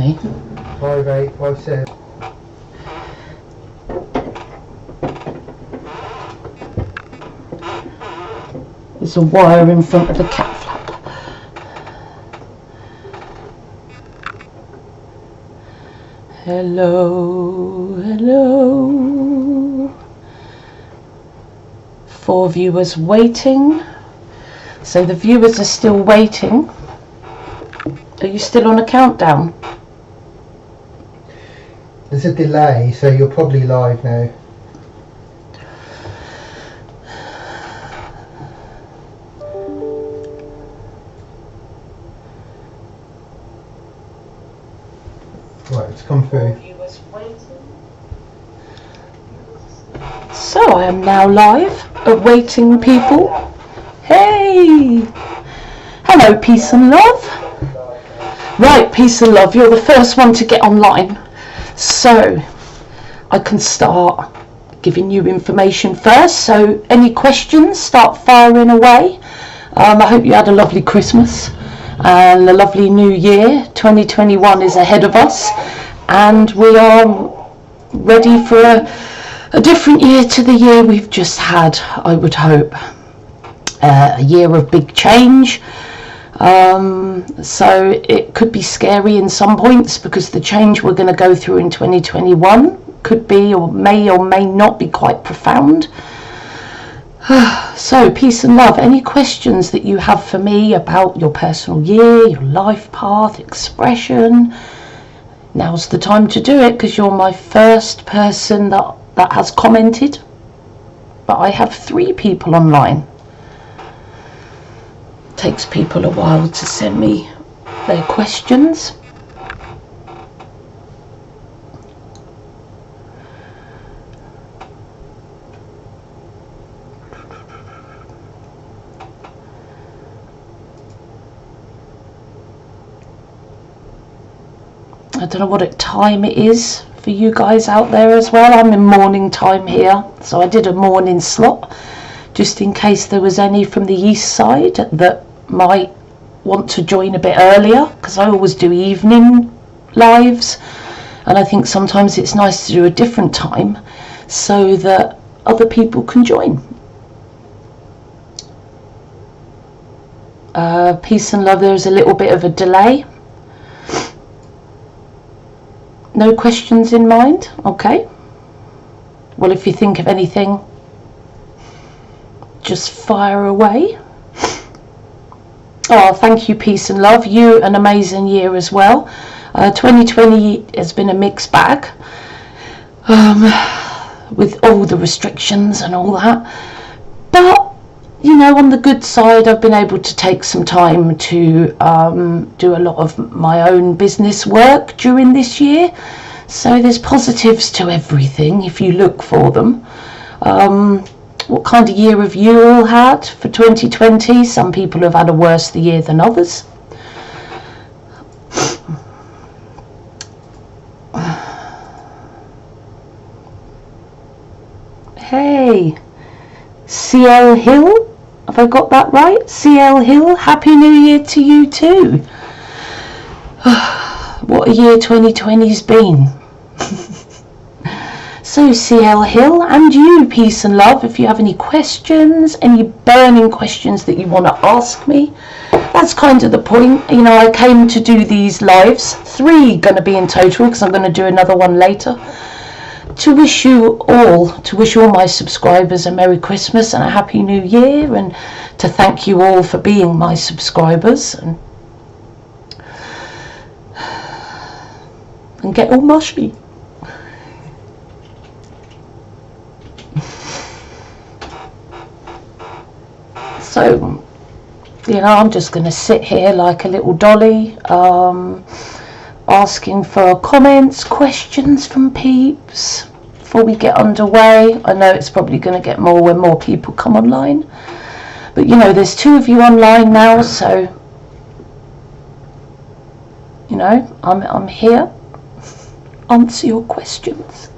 me. 5857. There's a wire in front of the cat flap. Hello, hello. 4 viewers waiting. So the viewers are still waiting. Are you still on a countdown? There's a delay, so you're probably live now. Right, it's come through. So I am now live, awaiting people. Hey! Hello, peace and love. Right, peace and love, you're the first one to get online. So I can start giving you information first. So any questions, start firing away. I hope you had a lovely Christmas and a lovely new year. 2021 is ahead of us and we are ready for a different year to the year we've just had, I would hope. A year of big change. So it could be scary in some points because the change we're going to go through in 2021 could be or may not be quite profound. So peace and love, any questions that you have for me about your personal year, your life path, expression, now's the time to do it because you're my first person that has commented, but I have 3 people online. Takes people a while to send me their questions. I don't know what time it is for you guys out there as well. I'm in morning time here, so I did a morning slot just in case there was any from the east side that might want to join a bit earlier, because I always do evening lives and I think sometimes it's nice to do a different time so that other people can join. Peace and love, there's a little bit of a delay. No questions in mind? Okay. Well, if you think of anything, just fire away. Oh, thank you, peace and love. You an amazing year as well. 2020 has been a mixed bag with all the restrictions and all that. But, you know, on the good side, I've been able to take some time to do a lot of my own business work during this year. So there's positives to everything if you look for them. What kind of year have you all had for 2020? Some people have had a worse year than others. Hey, CL Hill, have I got that right? CL Hill, Happy New Year to you too. What a year 2020's been. So CL Hill, and you, peace and love, if you have any questions, any burning questions that you want to ask me, that's kind of the point. You know, I came to do these lives, 3 going to be in total because I'm going to do another one later, to wish all my subscribers a Merry Christmas and a Happy New Year, and to thank you all for being my subscribers, and get all mushy. So, you know, I'm just going to sit here like a little dolly, asking for comments, questions from peeps before we get underway. I know it's probably going to get more when more people come online. But, you know, there's 2 of you online now, so, you know, I'm here. Answer your questions.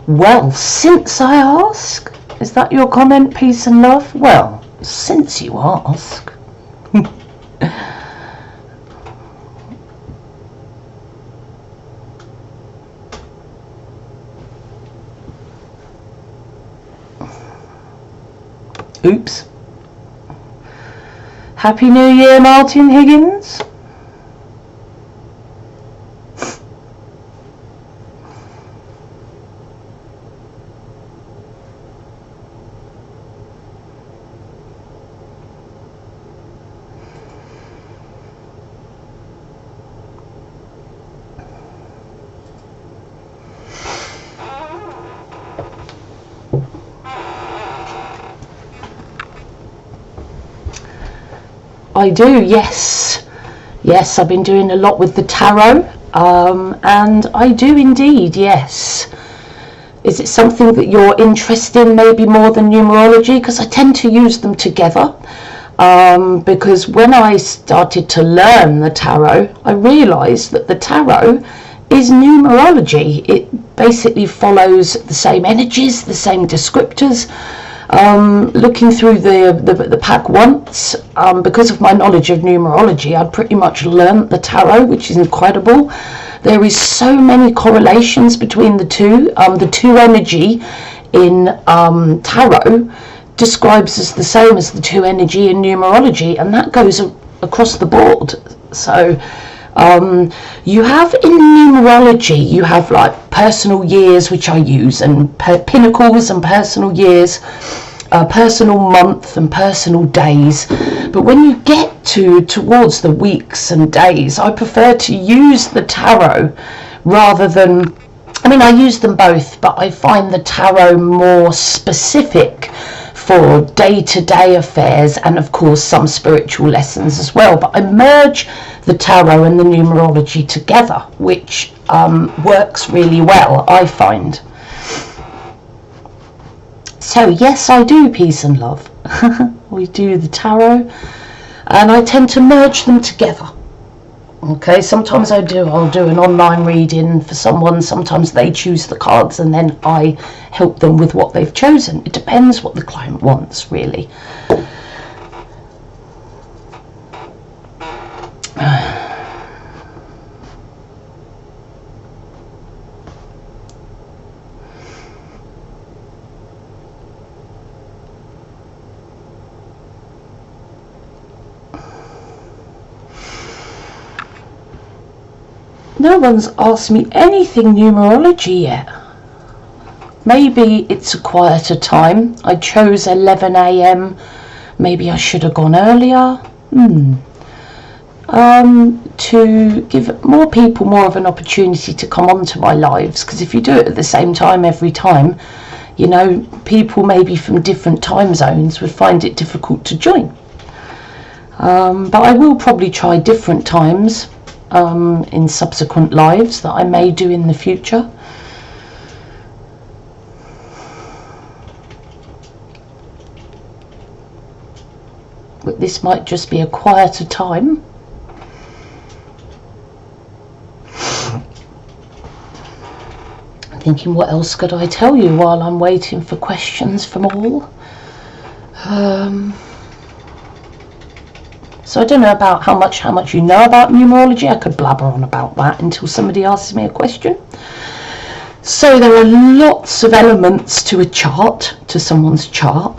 Well, since I ask, Is that your comment, peace and love? Well, since you ask. Oops. Happy New Year, Martin Higgins. I do, yes. Yes, I've been doing a lot with the tarot, and I do indeed, yes. Is it something that you're interested in maybe more than numerology? Because I tend to use them together, because when I started to learn the tarot, I realised that the tarot is numerology. It basically follows the same energies, the same descriptors. Looking through the pack once, because of my knowledge of numerology, I'd pretty much learnt the tarot, which is incredible. There is so many correlations between the two. The two energy in tarot describes as the same as the two energy in numerology, and that goes across the board. So you have in numerology, you have like personal years, which I use, and pinnacles and personal years, personal month and personal days. But when you get towards the weeks and days, I prefer to use the tarot rather than, I mean, I use them both, but I find the tarot more specific for day-to-day affairs, and of course some spiritual lessons as well. But I merge the tarot and the numerology together, which works really well, I find. So yes, I do, peace and love. We do the tarot, and I tend to merge them together. Okay, sometimes I'll do an online reading for someone, sometimes they choose the cards and then I help them with what they've chosen. It depends what the client wants, really. No one's asked me anything numerology yet. Maybe it's a quieter time. I chose 11 AM. Maybe I should have gone earlier. To give more people more of an opportunity to come onto my lives, because if you do it at the same time every time, you know, people maybe from different time zones would find it difficult to join. But I will probably try different times in subsequent lives that I may do in the future. But this might just be a quieter time. I'm thinking, what else could I tell you while I'm waiting for questions from all? So I don't know about how much you know about numerology. I could blabber on about that until somebody asks me a question. So there are lots of elements to a chart, to someone's chart.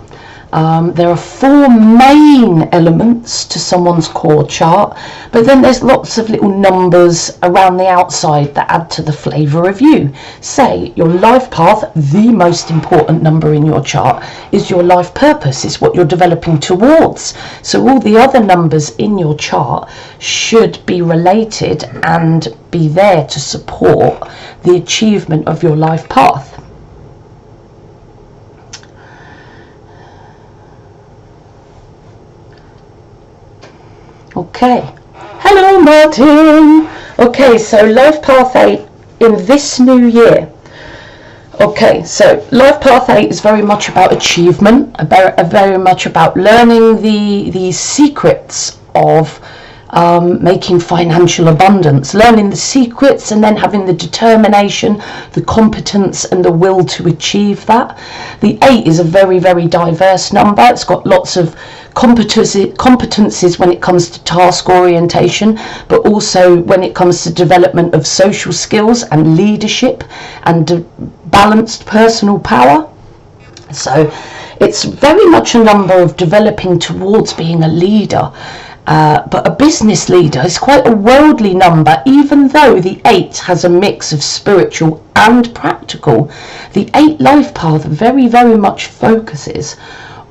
There are 4 main elements to someone's core chart, but then there's lots of little numbers around the outside that add to the flavour of you. Say your life path, the most important number in your chart is your life purpose, is what you're developing towards. So all the other numbers in your chart should be related and be there to support the achievement of your life path. Okay, hello Martin. Okay, so life path 8 in this new year. Okay, so life path 8 is very much about achievement, very much about learning the secrets of making financial abundance, learning the secrets, and then having the determination, the competence, and the will to achieve that. The 8 is a very, very diverse number. It's got lots of competencies when it comes to task orientation, but also when it comes to development of social skills and leadership and balanced personal power. So it's very much a number of developing towards being a leader. But a business leader is quite a worldly number, even though the 8 has a mix of spiritual and practical. The 8 life path very, very much focuses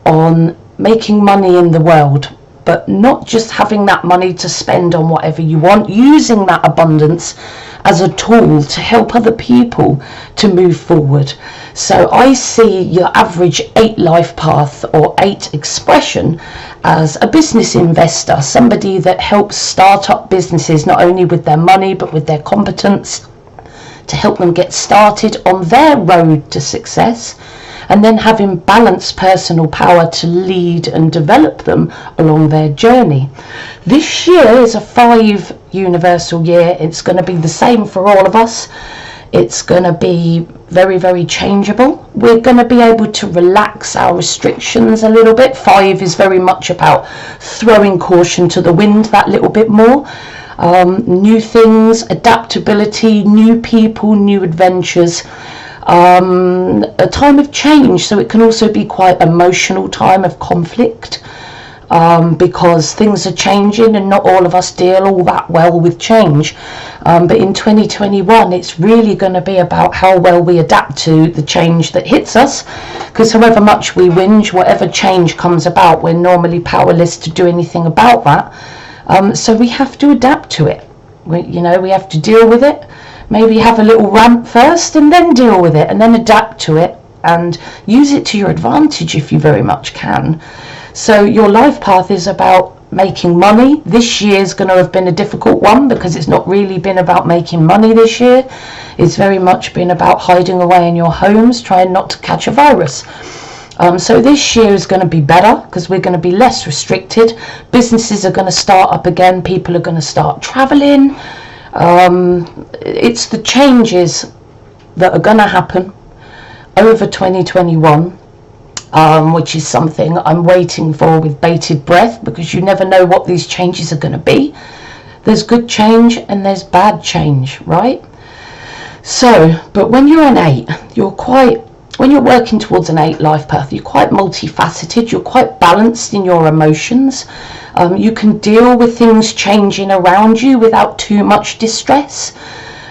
on making money in the world, but not just having that money to spend on whatever you want, using that abundance as a tool to help other people to move forward. So I see your average 8 life path or 8 expression as a business investor, somebody that helps start up businesses not only with their money but with their competence to help them get started on their road to success, and then having balanced personal power to lead and develop them along their journey. This year is a 5 universal year. It's going to be the same for all of us. It's going to be very, very changeable. We're going to be able to relax our restrictions a little bit. 5 is very much about throwing caution to the wind that little bit more. New things, adaptability, new people, new adventures. A time of change, so it can also be quite emotional time of conflict, because things are changing and not all of us deal all that well with change. But in 2021 it's really going to be about how well we adapt to the change that hits us, because however much we whinge, whatever change comes about, we're normally powerless to do anything about that. So we have to adapt to it. We have to deal with it. Maybe have a little rant first and then deal with it and then adapt to it and use it to your advantage if you very much can. So your life path is about making money. This year is going to have been a difficult one because it's not really been about making money this year. It's very much been about hiding away in your homes, trying not to catch a virus. So this year is going to be better because we're going to be less restricted. Businesses are going to start up again. People are going to start traveling. It's the changes that are going to happen over 2021, which is something I'm waiting for with bated breath, because you never know what these changes are going to be. There's good change and there's bad change, right? So, but when you're an 8, when you're working towards an 8 life path, you're quite multifaceted, you're quite balanced in your emotions. You can deal with things changing around you without too much distress.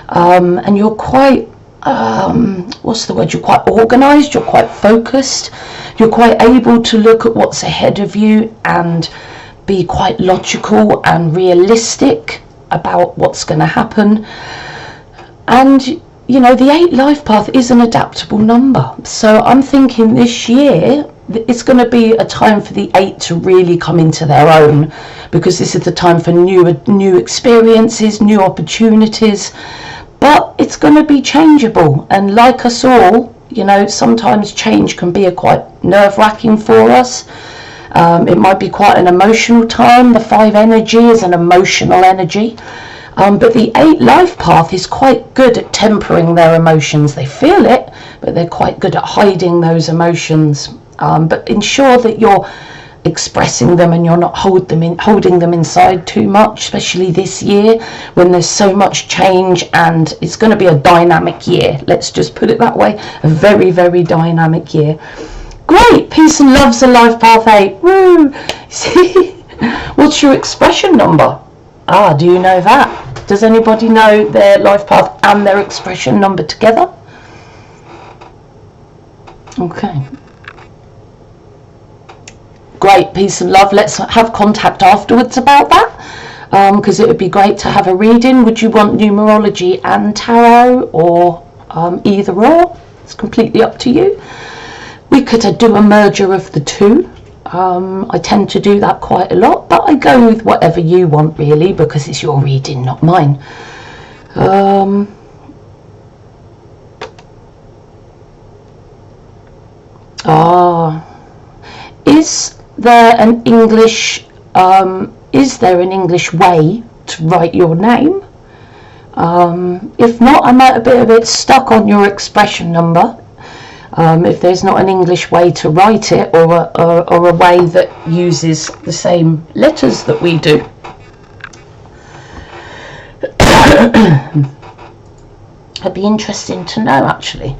And you're quite, you're quite organised, you're quite focused, you're quite able to look at what's ahead of you and be quite logical and realistic about what's going to happen. And the 8 life path is an adaptable number. So I'm thinking this year it's going to be a time for the 8 to really come into their own, because this is the time for new experiences, new opportunities. But it's going to be changeable, and like us all, sometimes change can be quite nerve-wracking for us. It might be quite an emotional time. The 5 energy is an emotional energy. But the 8 life path is quite good at tempering their emotions. They feel it, but they're quite good at hiding those emotions. But ensure that you're expressing them and you're not holding them inside too much, especially this year when there's so much change, and it's going to be a dynamic year. Let's just put it that way. A very, very dynamic year. Great. Peace and love's a life path 8. Woo! See? What's your expression number? Do you know that? Does anybody know their life path and their expression number together? Okay. Great, peace and love. Let's have contact afterwards about that, because it would be great to have a reading. Would you want numerology and tarot, or either or? It's completely up to you. We could do a merger of the two. I tend to do that quite a lot, but I go with whatever you want really, because it's your reading, not mine. Is there an English is there an English way to write your name? If not, I might be a bit stuck on your expression number. If there's not an English way to write it, or a way that uses the same letters that we do. It'd be interesting to know, actually.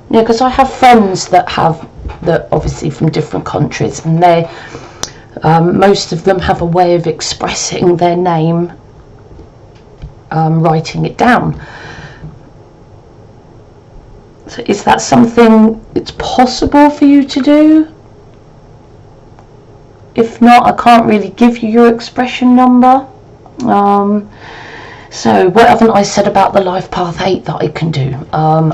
Yeah, because I have friends that obviously from different countries, and they most of them have a way of expressing their name, writing it down. So is that something it's possible for you to do? If not, I can't really give you your expression number. So what haven't I said about the life path 8 that I can do?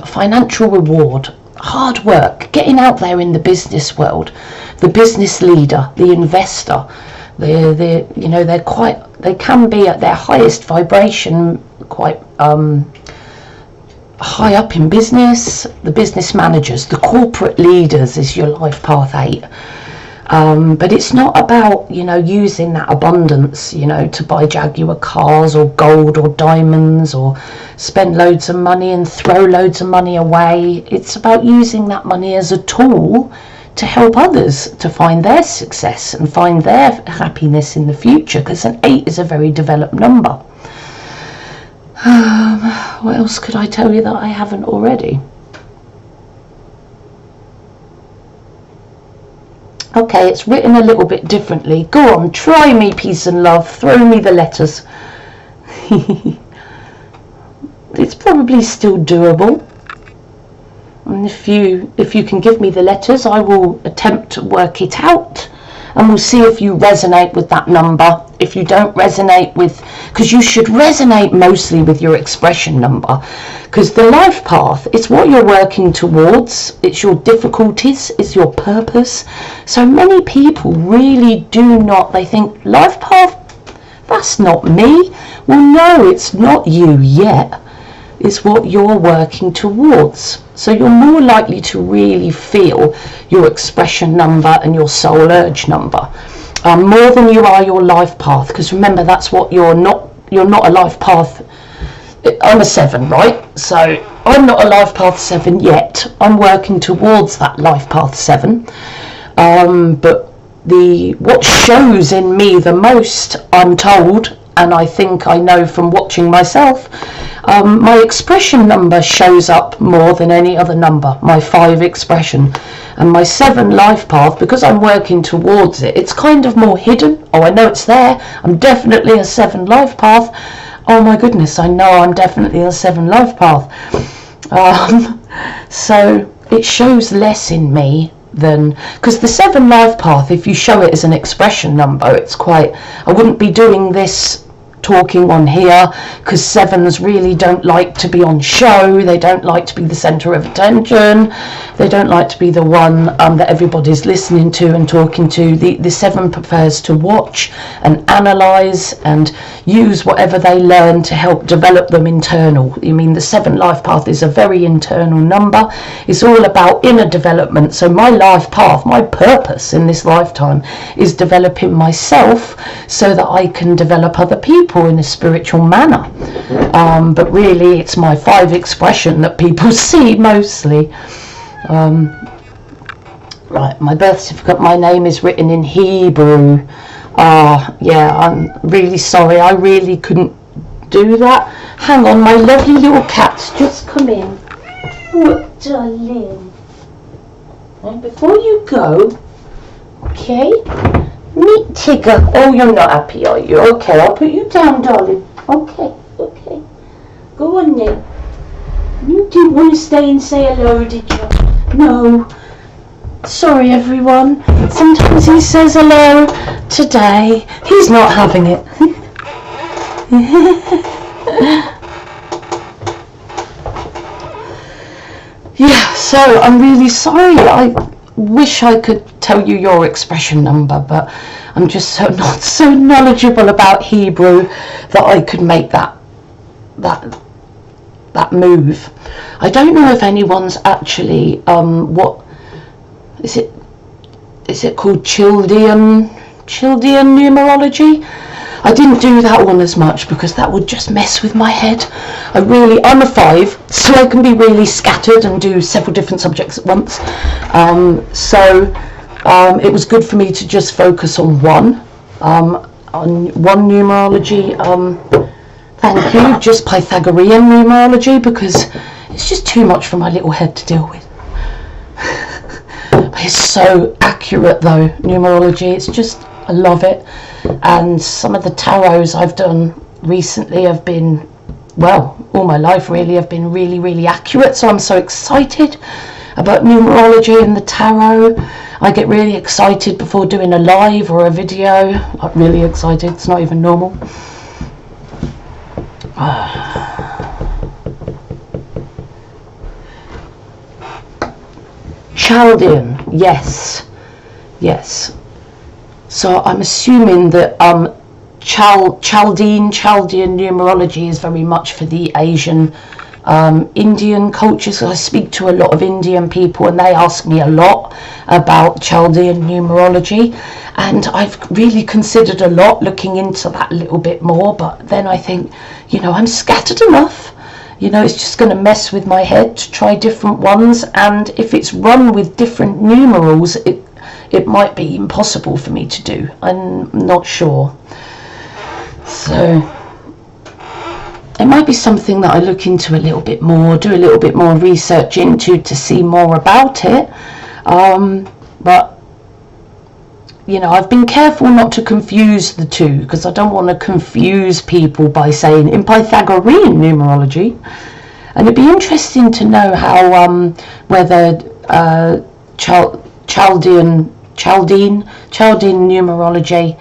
Financial reward, hard work, getting out there in the business world, the business leader, the investor. They can be at their highest vibration, quite high up in business. The business managers, the corporate leaders is your life path 8. But it's not about, using that abundance, to buy Jaguar cars or gold or diamonds, or spend loads of money and throw loads of money away. It's about using that money as a tool to help others to find their success and find their happiness in the future, because an 8 is a very developed number. What else could I tell you that I haven't already? Okay, it's written a little bit differently. Go on, try me, peace and love. Throw me the letters. It's probably still doable. And if you can give me the letters, I will attempt to work it out. And we'll see if you resonate with that number. If you don't resonate with, because you should resonate mostly with your expression number, because the life path, it's what you're working towards, it's your difficulties, it's your purpose. So many people really do not, they think life path, that's not me. Well, no, it's not you yet. It's what you're working towards. So you're more likely to really feel your expression number and your soul urge number, more than you are your life path. Because remember, that's what you're not a life path. I'm a 7, right? So I'm not a life path 7 yet. I'm working towards that life path 7. But what shows in me the most, I'm told, and I think I know from watching myself, my expression number shows up more than any other number, my 5 expression. And my 7 life path, because I'm working towards it, it's kind of more hidden. Oh, I know it's there. I'm definitely a 7 life path. Oh my goodness, I know I'm definitely a 7 life path. So it shows less in me than, because the 7 life path, if you show it as an expression number, it's quite, I wouldn't be doing this talking on here, because 7s really don't like to be on show. They don't like to be the center of attention. They don't like to be the one that everybody's listening to and talking to. The 7 prefers to watch and analyze and use whatever they learn to help develop them internal. I mean, the 7 life path is a very internal number. It's all about inner development. So my life path, my purpose in this lifetime, is developing myself so that I can develop other people in a spiritual manner. But really it's my 5 expression that people see mostly. Right, my birth certificate, my name is written in Hebrew. Yeah, I'm really sorry, I really couldn't do that. Hang on, my lovely little cat's just come in. Oh, darling. And before you go, okay, meet Tigger. Oh, you're not happy, are you? Okay, I'll put you down, darling. Okay. Go on then. You didn't want to stay and say hello, did you? No. Sorry, everyone. Sometimes he says hello. Today, he's not having it. Yeah, so I'm really sorry. I wish I could tell you your expression number, but I'm just not so knowledgeable about Hebrew that I could make that move. I don't know if anyone's actually what is it called, Chaldean numerology. I didn't do that one as much because that would just mess with my head. I'm a 5, so I can be really scattered and do several different subjects at once. It was good for me to just focus on one numerology. Thank you, just Pythagorean numerology, because it's just too much for my little head to deal with. It's so accurate though, numerology. It's just, I love it. And some of the tarots I've done recently have been, well, all my life really, have been really, really accurate. So I'm so excited about numerology and the tarot. I get really excited before doing a live or a video. Like really excited, it's not even normal. Chaldean, yes. So I'm assuming that Chaldean numerology is very much for the Asian, Indian cultures. I speak to a lot of Indian people and they ask me a lot about Chaldean numerology, and I've really considered a lot looking into that a little bit more, but then I think, I'm scattered enough. It's just going to mess with my head to try different ones, and if it's run with different numerals, it might be impossible for me to do. I'm not sure. So it might be something that I look into a little bit more, do a little bit more research into to see more about it. But I've been careful not to confuse the two, because I don't want to confuse people by saying in Pythagorean numerology. And it'd be interesting to know how whether Chaldean numerology,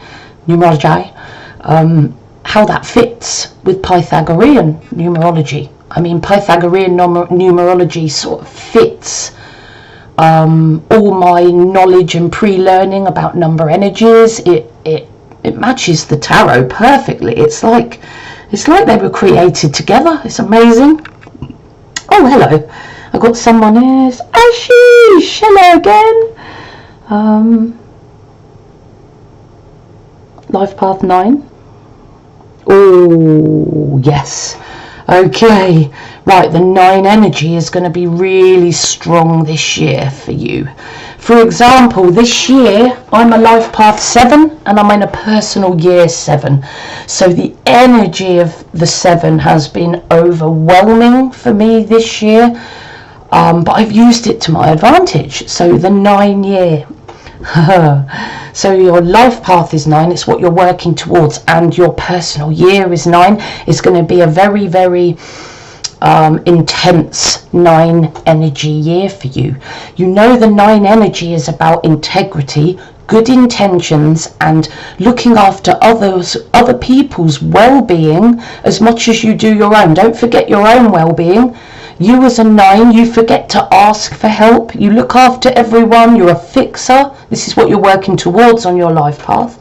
how that fits with Pythagorean numerology. I mean, Pythagorean numerology sort of fits all my knowledge and pre-learning about number energies. It matches the tarot perfectly. It's like they were created together. It's amazing. Oh, hello. I got someone here. Ashish, hello again. Life path 9. Oh, yes. Okay, right, the 9 energy is going to be really strong this year for you. For example, this year I'm a life path 7 and I'm in a personal year 7. So the energy of the 7 has been overwhelming for me this year, but I've used it to my advantage. So the 9 year. So your life path is 9, it's what you're working towards, and your personal year is 9. It's going to be a very, very intense 9 energy year for you. The 9 energy is about integrity, good intentions, and looking after other people's well-being as much as you do your own. Don't forget your own well-being. You as a 9, you forget to ask for help. You look after everyone. You're a fixer. This is what you're working towards on your life path.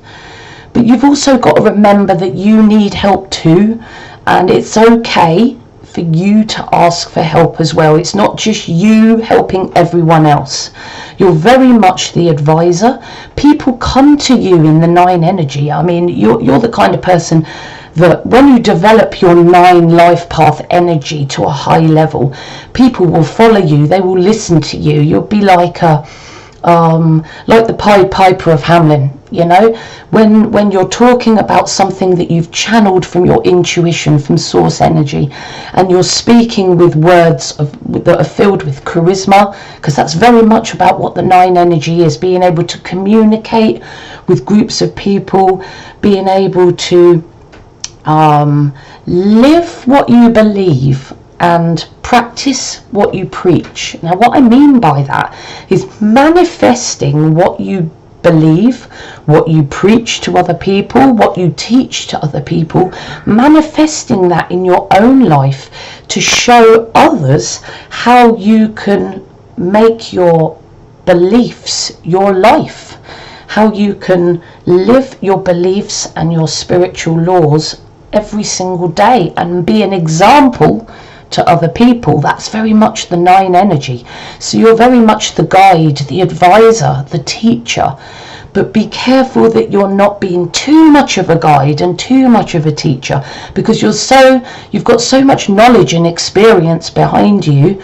But you've also got to remember that you need help too. And it's okay for you to ask for help as well. It's not just you helping everyone else. You're very much the advisor. People come to you in the 9 energy. I mean, you're the kind of person that when you develop your 9 life path energy to a high level, people will follow you. They will listen to you. You'll be like the Pied Piper of Hamelin. When you're talking about something that you've channeled from your intuition, from source energy, and you're speaking with words that are filled with charisma, because that's very much about what the 9 energy is, being able to communicate with groups of people, being able to live what you believe and practice what you preach. Now, what I mean by that is manifesting what you believe, what you preach to other people, what you teach to other people, manifesting that in your own life to show others how you can make your beliefs your life, how you can live your beliefs and your spiritual laws every single day and be an example to other people. That's very much the 9 energy. So you're very much the guide, the advisor, the teacher. But be careful that you're not being too much of a guide and too much of a teacher, because you've got so much knowledge and experience behind you,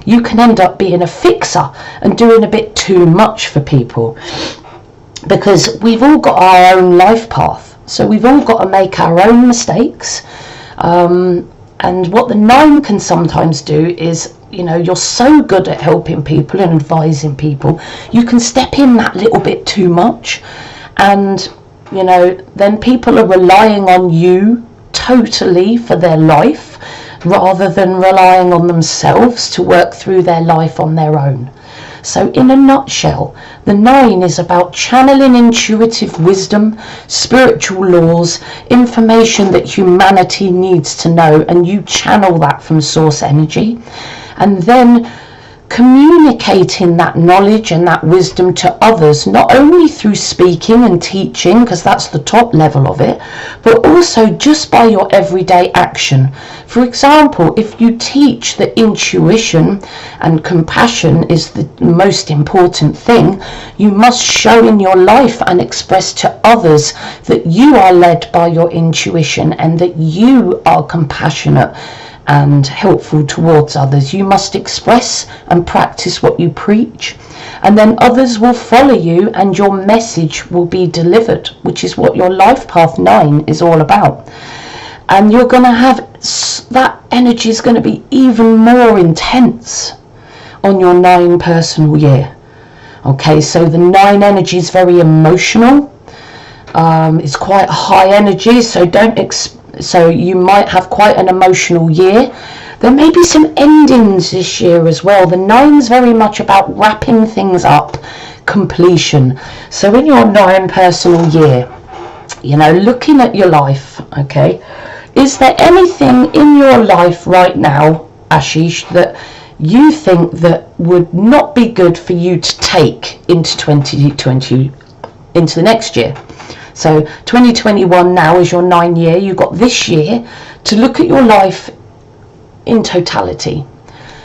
you can end up being a fixer and doing a bit too much for people. Because we've all got our own life path, so we've all got to make our own mistakes. And what the 9 can sometimes do is, you're so good at helping people and advising people, you can step in that little bit too much, and then people are relying on you totally for their life rather than relying on themselves to work through their life on their own. So in a nutshell, the 9 is about channeling intuitive wisdom, spiritual laws, information that humanity needs to know, and you channel that from source energy, and then communicating that knowledge and that wisdom to others, not only through speaking and teaching, because that's the top level of it, but also just by your everyday action. For example, if you teach that intuition and compassion is the most important thing, you must show in your life and express to others that you are led by your intuition and that you are compassionate and helpful towards others. You must express and practice what you preach, and then others will follow you and your message will be delivered, which is what your life path 9 is all about. And you're going to have that energy is going to be even more intense on your 9 personal year. Okay, so the 9 energy is very emotional. It's quite high energy, so you might have quite an emotional year. There may be some endings this year as well. The 9's very much about wrapping things up, completion. So in your 9 personal year, looking at your life, okay, is there anything in your life right now, Ashish, that you think that would not be good for you to take into 2020, into the next year? So 2021 now is your 9 year. You've got this year to look at your life in totality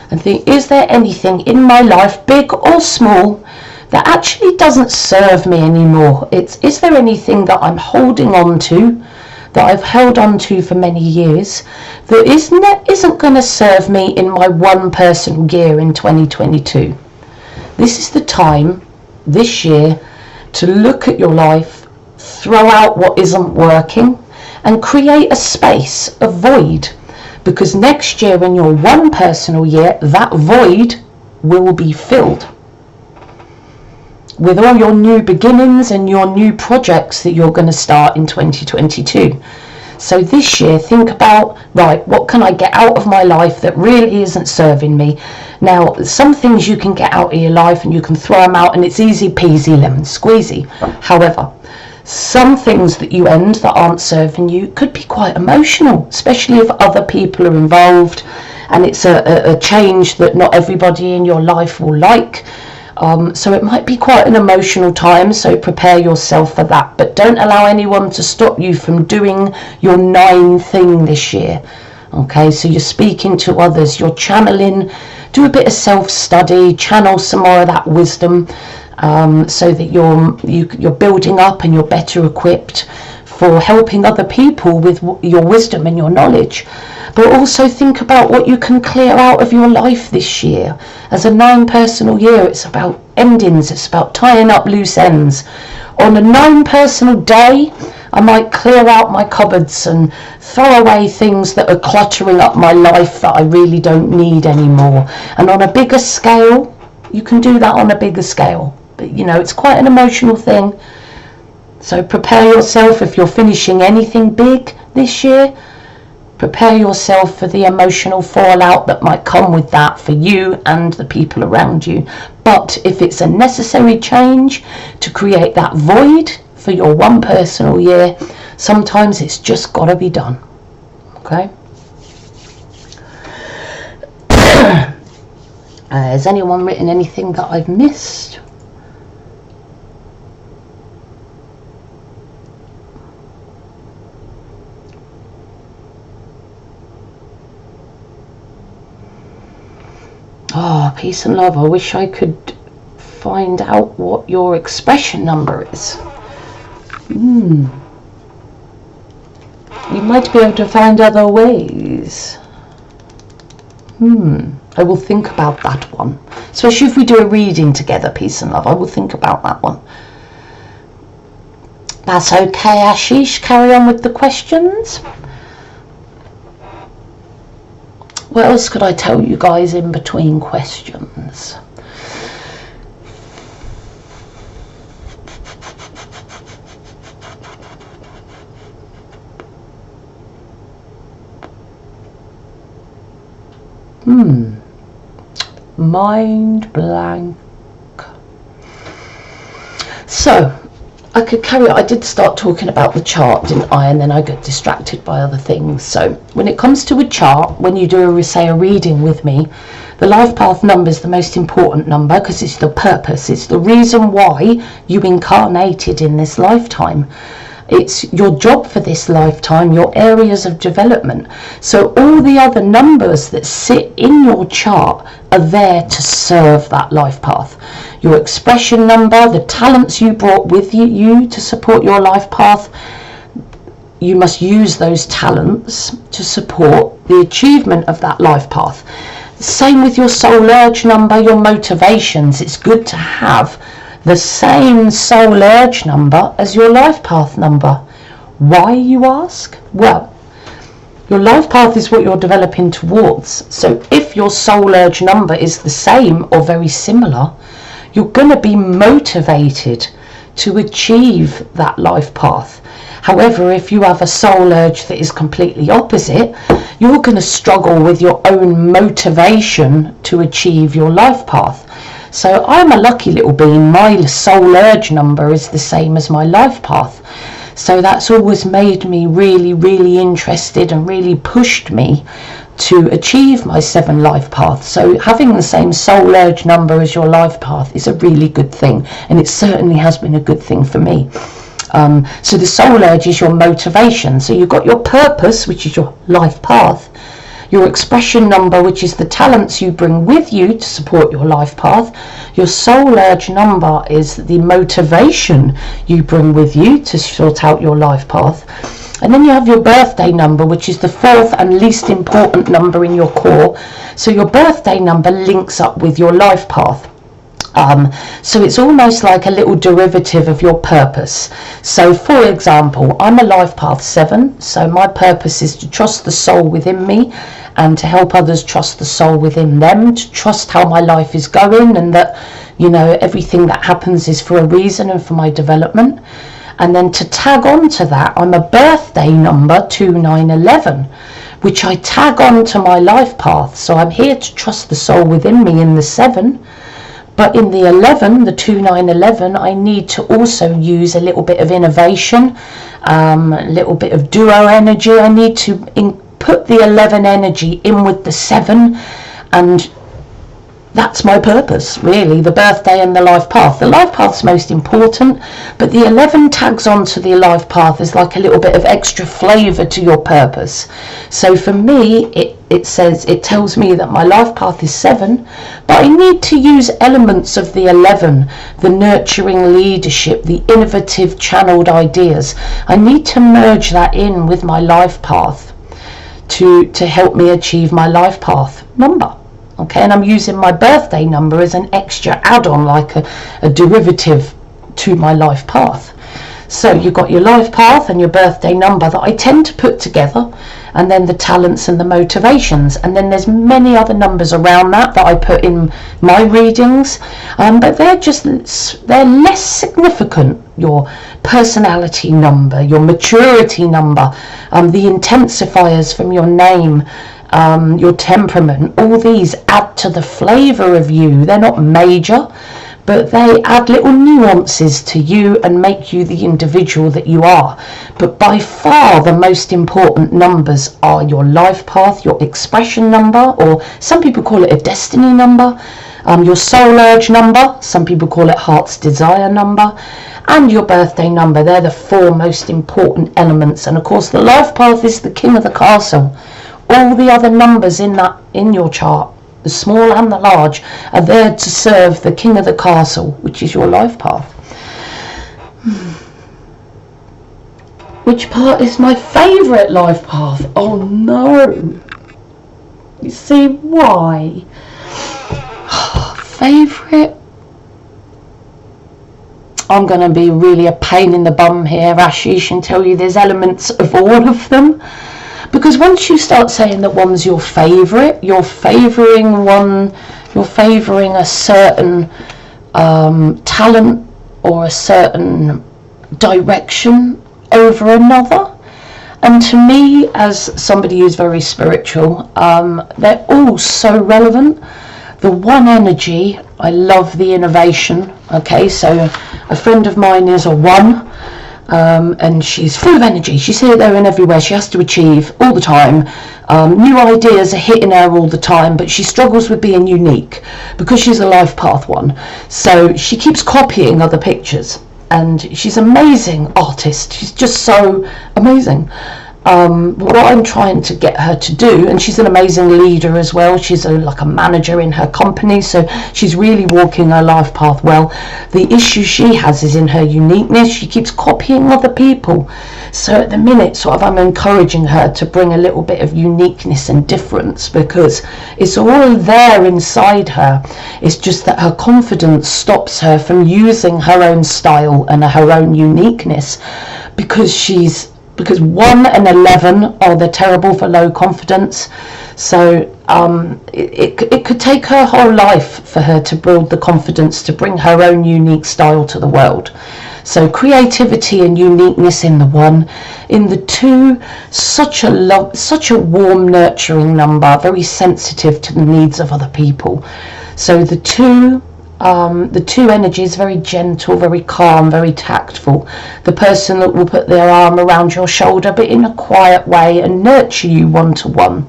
and think, is there anything in my life, big or small, that actually doesn't serve me anymore? Is there anything that I'm holding on to, that I've held on to for many years, that isn't going to serve me in my 1 personal year in 2022? This is the time this year to look at your life, throw out what isn't working, and create a space, a void, because next year in your 1 personal year, that void will be filled with all your new beginnings and your new projects that you're going to start in 2022. So this year, think about, right, what can I get out of my life that really isn't serving me? Now, some things you can get out of your life and you can throw them out and it's easy peasy lemon squeezy. However, some things that you end that aren't serving you could be quite emotional, especially if other people are involved and it's a change that not everybody in your life will like. So it might be quite an emotional time, so prepare yourself for that. But don't allow anyone to stop you from doing your 9 thing this year. Okay, so you're speaking to others, you're channeling, do a bit of self-study, channel some more of that wisdom, so that you're building up and you're better equipped for helping other people with your wisdom and your knowledge. But also think about what you can clear out of your life this year. As a 9 personal year, it's about endings, it's about tying up loose ends. On a 9 personal day, I might clear out my cupboards and throw away things that are cluttering up my life that I really don't need anymore. And on a bigger scale, you can do that on a bigger scale. But it's quite an emotional thing. So prepare yourself if you're finishing anything big this year. Prepare yourself for the emotional fallout that might come with that for you and the people around you. But if it's a necessary change to create that void for your 1 personal year, sometimes it's just got to be done. Okay? Has anyone written anything that I've missed? Oh, peace and love. I wish I could find out what your expression number is. You might be able to find other ways. I will think about that one. Especially if we do a reading together, peace and love. I will think about that one. That's okay, Ashish. Carry on with the questions. What else could I tell you guys in between questions? Mind blank. So, I could carry on. I did start talking about the chart, didn't I? And then I got distracted by other things. So, when it comes to a chart, when you do a reading with me, the life path number is the most important number because it's the purpose. It's the reason why you incarnated in this lifetime. It's your job for this lifetime, your areas of development. So all the other numbers that sit in your chart are there to serve that life path. Your expression number, the talents you brought with you to support your life path, you must use those talents to support the achievement of that life path. Same with your soul urge number, your motivations. It's good to have the same soul urge number as your life path number. Why, you ask? Well, your life path is what you're developing towards. So if your soul urge number is the same or very similar, you're going to be motivated to achieve that life path. However, if you have a soul urge that is completely opposite, you're going to struggle with your own motivation to achieve your life path. So I'm a lucky little being. My soul urge number is the same as my life path. So that's always made me really, really interested and really pushed me to achieve my 7 life paths. So having the same soul urge number as your life path is a really good thing. And it certainly has been a good thing for me. So the soul urge is your motivation. So you've got your purpose, which is your life path. Your expression number, which is the talents you bring with you to support your life path. Your soul urge number is the motivation you bring with you to sort out your life path. And then you have your birthday number, which is the 4th and least important number in your core. So your birthday number links up with your life path. So it's almost like a little derivative of your purpose. So for example, I'm a life path 7, so my purpose is to trust the soul within me and to help others trust the soul within them, to trust how my life is going and that, you know, everything that happens is for a reason and for my development. And then to tag on to that, I'm a birthday number 2911, which I tag on to my life path. So I'm here to trust the soul within me in the 7. But in the 11, the 2911, I need to also use a little bit of innovation, a little bit of duo energy. I need to put the 11 energy in with the 7, and that's my purpose, really, the birthday and the life path. The life path's most important, but the 11 tags onto the life path is like a little bit of extra flavour to your purpose. So for me, it tells me that my life path is 7, but I need to use elements of the 11, the nurturing leadership, the innovative channeled ideas. I need to merge that in with my life path to help me achieve my life path number. Okay, and I'm using my birthday number as an extra add-on, like a derivative to my life path. So you've got your life path and your birthday number that I tend to put together, and then the talents and the motivations, and then there's many other numbers around that I put in my readings, but they're less significant. Your personality number, your maturity number, the intensifiers from your name, your temperament, all these add to the flavour of you. They're not major, but they add little nuances to you and make you the individual that you are. But by far the most important numbers are your life path, your expression number, or some people call it a destiny number, your soul urge number, some people call it heart's desire number, and your birthday number. They're the 4 most important elements. And of course the life path is the king of the castle. All the other numbers in your chart the small and the large, are there to serve the king of the castle, which is your life path. Which part is my favourite life path? Oh no. You see why? Favourite? I'm going to be really a pain in the bum here, Ashish, and tell you there's elements of all of them. Because once you start saying that one's your favourite, you're favouring a certain talent or a certain direction over another. And to me, as somebody who's very spiritual, they're all so relevant. The one energy, I love the innovation. Okay, so a friend of mine is a one, and she's full of energy. She's here, there and everywhere. She has to achieve all the time. New ideas are hitting her all the time, but she struggles with being unique because she's a life path one. So she keeps copying other pictures, and she's an amazing artist. She's just so amazing. What I'm trying to get her to do, and she's an amazing leader as well, she's like a manager in her company, so she's really walking her life path well. The issue she has is in her uniqueness. She keeps copying other people, so at the minute sort of I'm encouraging her to bring a little bit of uniqueness and difference, because it's all there inside her. It's just that her confidence stops her from using her own style and her own uniqueness, because 1 and 11 are they're terrible for low confidence. So it could take her whole life for her to build the confidence to bring her own unique style to the world. So creativity and uniqueness in the 1. In the 2, such a warm, nurturing number, very sensitive to the needs of other people. So the 2 energy is very gentle, very calm, very tactful. The person that will put their arm around your shoulder, but in a quiet way, and nurture you one-to-one.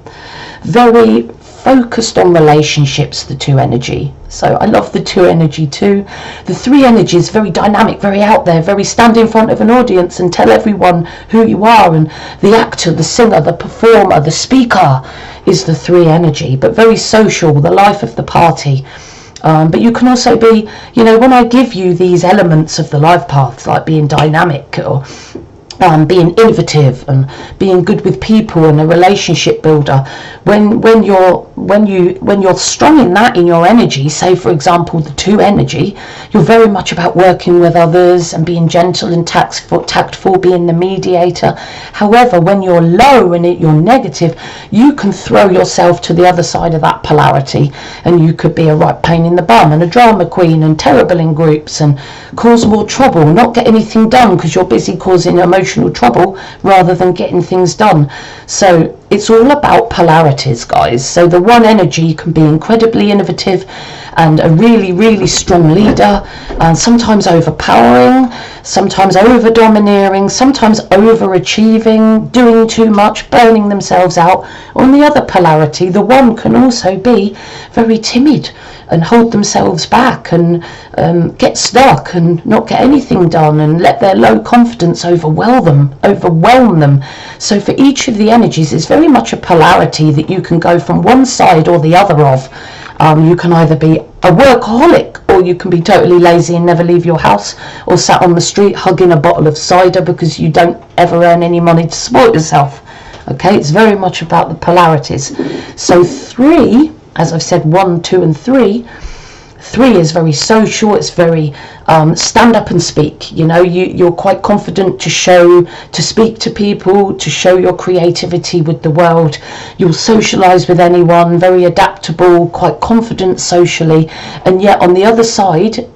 Very focused on relationships, the 2 energy. So I love the 2 energy too. The 3 energy is very dynamic, very out there, very stand in front of an audience and tell everyone who you are. And the actor, the singer, the performer, the speaker is the 3 energy, but very social, the life of the party. But you can also be, when I give you these elements of the life paths, like being dynamic or being innovative and being good with people and a relationship builder, when you're strong in that, in your energy, say for example the 2 energy, you're very much about working with others and being gentle and tactful, being the mediator. However, when you're low and you're negative, you can throw yourself to the other side of that polarity, and you could be a right pain in the bum and a drama queen and terrible in groups and cause more trouble, not get anything done because you're busy causing emotional trouble rather than getting things done. So it's all about polarities, guys. So the 1 energy can be incredibly innovative and a really, really strong leader, and sometimes overpowering, sometimes over domineering, sometimes overachieving, doing too much, burning themselves out. On the other polarity, the 1 can also be very timid and hold themselves back and get stuck and not get anything done and let their low confidence overwhelm them. So for each of the energies, it's very much a polarity that you can go from one side or the other of. You can either be a workaholic, or you can be totally lazy and never leave your house, or sat on the street hugging a bottle of cider because you don't ever earn any money to support yourself. Okay, it's very much about the polarities. So 3, as I've said, 1, 2 and 3. 3 is very social. It's very stand up and speak. You're quite confident to speak to people, to show your creativity with the world. You'll socialize with anyone, very adaptable, quite confident socially. And yet on the other side,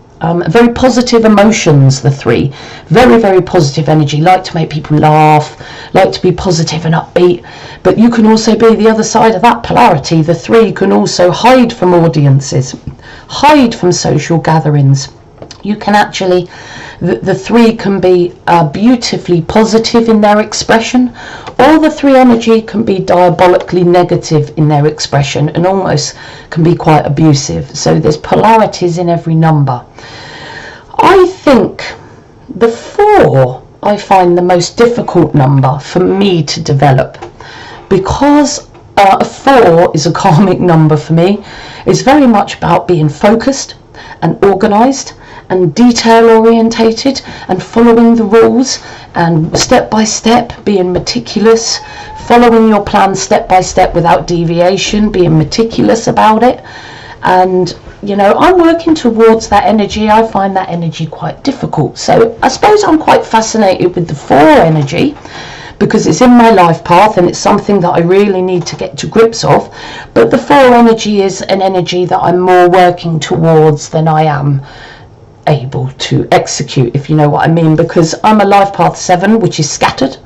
very positive emotions, the 3. Very, very positive energy, like to make people laugh, like to be positive and upbeat. But you can also be the other side of that polarity. The 3 can also hide from audiences, hide from social gatherings. You can actually, the 3 can be beautifully positive in their expression, or the 3 energy can be diabolically negative in their expression and almost can be quite abusive. So there's polarities in every number. I think the 4 I find the most difficult number for me to develop, because A 4 is a karmic number for me. It's very much about being focused and organised and detail orientated and following the rules and step by step, being meticulous, following your plan step by step without deviation, being meticulous about it. And you know, I'm working towards that energy. I find that energy quite difficult. So I suppose I'm quite fascinated with the 4 energy, because it's in my life path and it's something that I really need to get to grips of. But the 4 energy is an energy that I'm more working towards than I am able to execute, if you know what I mean, because I'm a life path 7, which is scattered,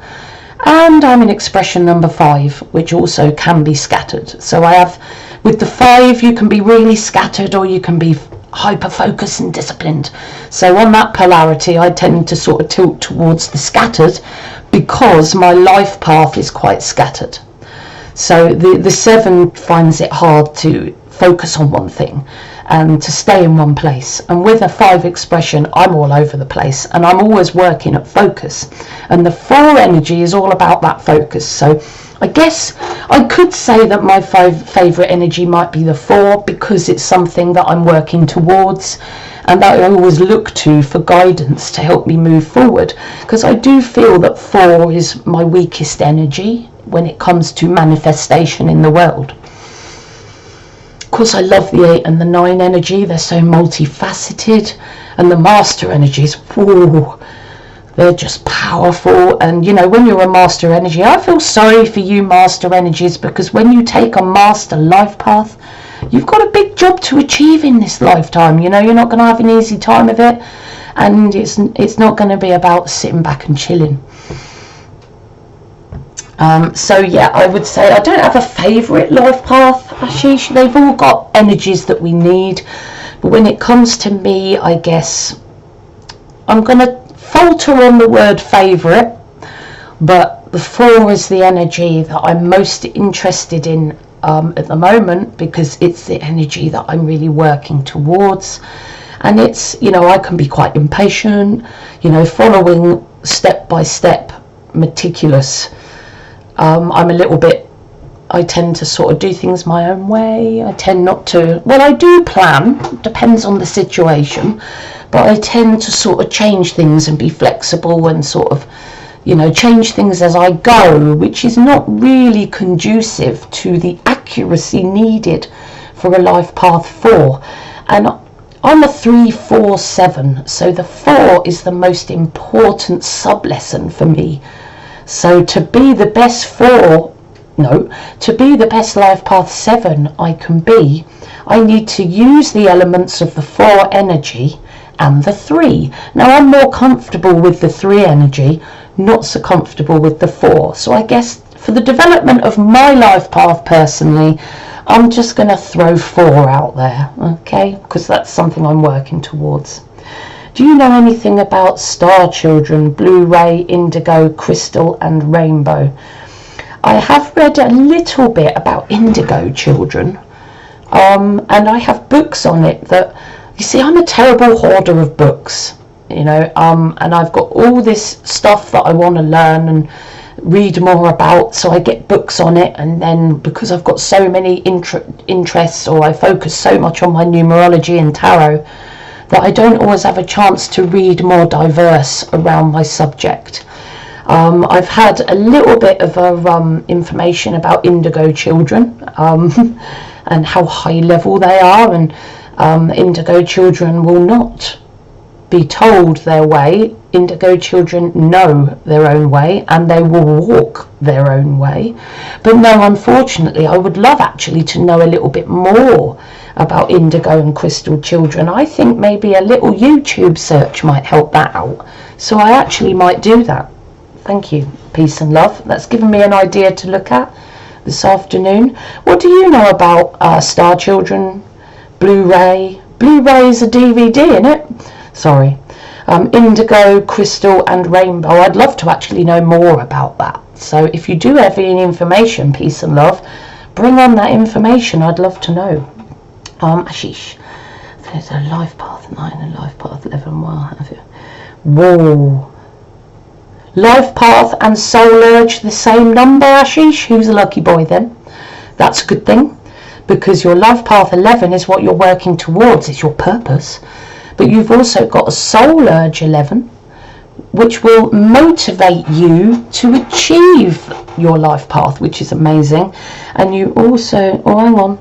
and I'm in expression number 5, which also can be scattered. So I have, with the 5, you can be really scattered or you can be hyper focused and disciplined. So on that polarity, I tend to sort of tilt towards the scattered, because my life path is quite scattered. So the 7 finds it hard to focus on one thing and to stay in one place. And with a 5 expression, I'm all over the place and I'm always working at focus. And the 4 energy is all about that focus. So I guess I could say that my favourite energy might be the 4, because it's something that I'm working towards and that I always look to for guidance to help me move forward, because I do feel that 4 is my weakest energy when it comes to manifestation in the world. Of course, I love the 8 and the 9 energy. They're so multifaceted, and the master energies, whoa, they're just powerful. And you know, when you're a master energy, I feel sorry for you master energies, because when you take a master life path, you've got a big job to achieve in this lifetime. You know, you're not going to have an easy time of it, and it's not going to be about sitting back and chilling. So yeah, I would say I don't have a favourite life path, Ashish. They've all got energies that we need, but when it comes to me, I guess I'm going to falter on the word favourite, but the 4 is the energy that I'm most interested in at the moment, because it's the energy that I'm really working towards. And it's, you know, I can be quite impatient, you know, following step by step, meticulous. I'm a little bit, I tend to sort of do things my own way. I tend not to, well, I do plan, depends on the situation, but I tend to sort of change things and be flexible and sort of, you know, change things as I go, which is not really conducive to the accuracy needed for a life path 4. And I'm a 3, 4, 7, so the 4 is the most important sub-lesson for me. So to be the best to be the best life path 7 I can be, I need to use the elements of the 4 energy and the 3. Now I'm more comfortable with the 3 energy, not so comfortable with the 4. So I guess for the development of my life path personally, I'm just going to throw 4 out there, okay? Because that's something I'm working towards. Do you know anything about star children, blue ray, indigo, crystal and rainbow? I have read a little bit about indigo children, and I have books on it that, you see, I'm a terrible hoarder of books, you know, and I've got all this stuff that I want to learn and read more about, so I get books on it, and then because I've got so many interests, or I focus so much on my numerology and tarot, that I don't always have a chance to read more diverse around my subject. I've had a little bit of information about indigo children and how high level they are, and indigo children will not be told their way. Indigo children know their own way and they will walk their own way. But no, unfortunately, I would love actually to know a little bit more about indigo and crystal children. I think maybe a little YouTube search might help that out. So I actually might do that. Thank you, peace and love. That's given me an idea to look at this afternoon. What do you know about star children, Blu-ray? Blu-ray is a DVD, isn't it? Sorry. Indigo, crystal and rainbow. I'd love to actually know more about that. So if you do have any information, peace and love, bring on that information. I'd love to know. Ashish, there's a life path 9 and life path 11. Well, have you? Whoa. Life path and soul urge the same number, Ashish? Who's a lucky boy then? That's a good thing, because your life path 11 is what you're working towards, it's your purpose. But you've also got a soul urge 11, which will motivate you to achieve your life path, which is amazing. And you also, oh hang on,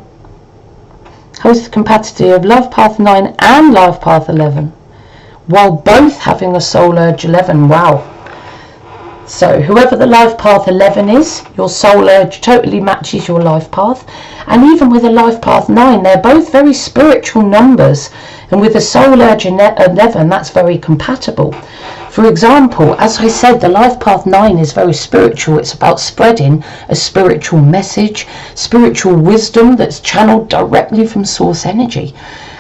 how's the compatibility of life path 9 and life path 11, while both having a soul urge 11? Wow. So whoever the life path 11 is, your soul urge totally matches your life path. And even with a life path 9, they're both very spiritual numbers. And with a soul urge 11, that's very compatible. For example, as I said, the life path 9 is very spiritual. It's about spreading a spiritual message, spiritual wisdom that's channeled directly from source energy.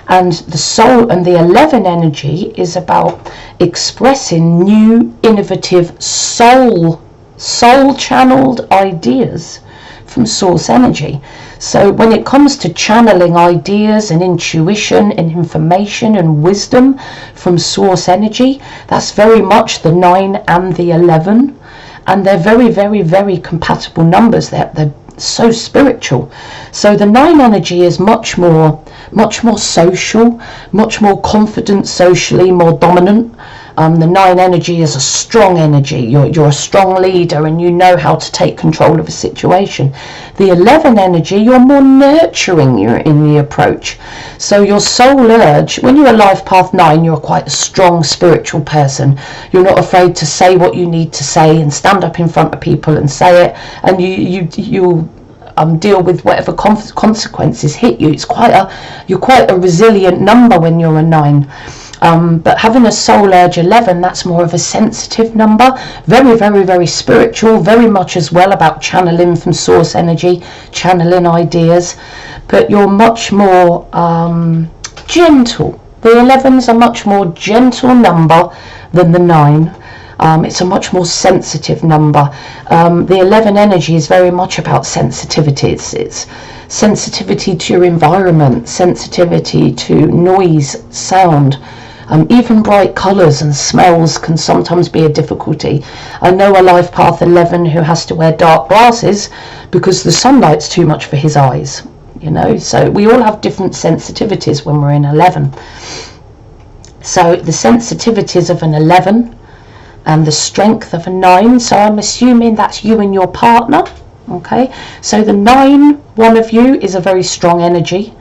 And the soul and the 11 energy is about expressing new, innovative, soul channeled ideas from source energy. So when it comes to channeling ideas and intuition and information and wisdom from source energy, that's very much the 9 and the 11. And they're very, very, very compatible numbers. They're so spiritual. So the 9 energy is much more social, much more confident socially, more dominant. The 9 energy is a strong energy. You're a strong leader and you know how to take control of a situation. The 11 energy, you're more nurturing in the approach. So your soul urge, when you're a life path 9, you're quite a strong spiritual person. You're not afraid to say what you need to say and stand up in front of people and say it, and you deal with whatever consequences hit you. You're quite a resilient number when you're a 9. But having a soul urge 11, that's more of a sensitive number, very, very, very spiritual, very much as well about channeling from source energy, channeling ideas, but you're much more gentle. The 11's a much more gentle number than the 9. It's a much more sensitive number. The 11 energy is very much about sensitivity. It's sensitivity to your environment, sensitivity to noise, sound. Even bright colours and smells can sometimes be a difficulty. I know a life path 11 who has to wear dark glasses because the sunlight's too much for his eyes, you know. So we all have different sensitivities when we're in 11. So the sensitivities of an 11 and the strength of a 9, so I'm assuming that's you and your partner. Okay, so the 9, one of you, is a very strong energy.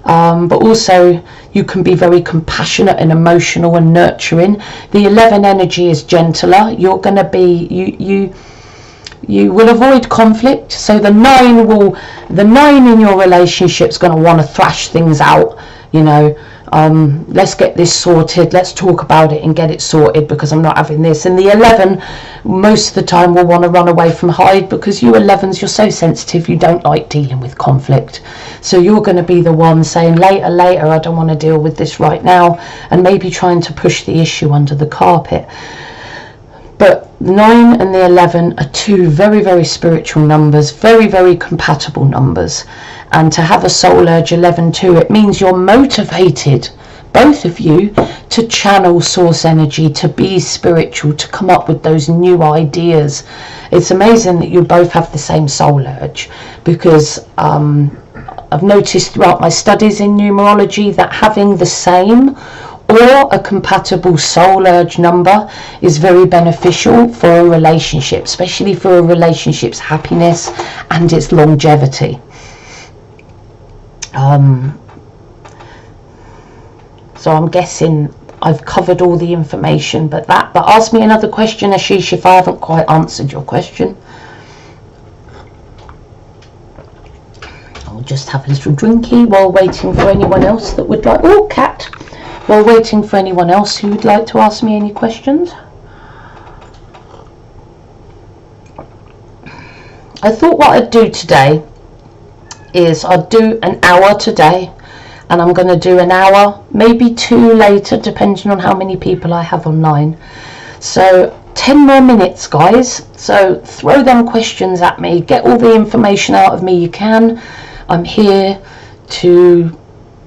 But also you can be very compassionate and emotional and nurturing. The 11 energy is gentler. You're going to be, you will avoid conflict. So the 9 in your relationship is going to want to thrash things out, you know. Let's get this sorted, let's talk about it and get it sorted because I'm not having this. And the 11 most of the time will want to run away from hide, because you 11s, you're so sensitive, you don't like dealing with conflict. So you're going to be the one saying later, I don't want to deal with this right now, and maybe trying to push the issue under the carpet. But 9 and the 11 are two very, very spiritual numbers, very, very compatible numbers. And to have a soul urge 11 too, it means you're motivated, both of you, to channel source energy, to be spiritual, to come up with those new ideas. It's amazing that you both have the same soul urge, because I've noticed throughout my studies in numerology that having the same or a compatible soul urge number is very beneficial for a relationship, especially for a relationship's happiness and its longevity. So I'm guessing I've covered all the information, but ask me another question, Ashish, if I haven't quite answered your question. I'll just have a little drinky while waiting for anyone else that would like, oh, cat, while waiting for anyone else who would like to ask me any questions. I thought what I'd do today is I'd do an hour today, and I'm going to do an hour, maybe 2 later, depending on how many people I have online. So 10 more minutes, guys. So throw them questions at me, get all the information out of me you can. I'm here to,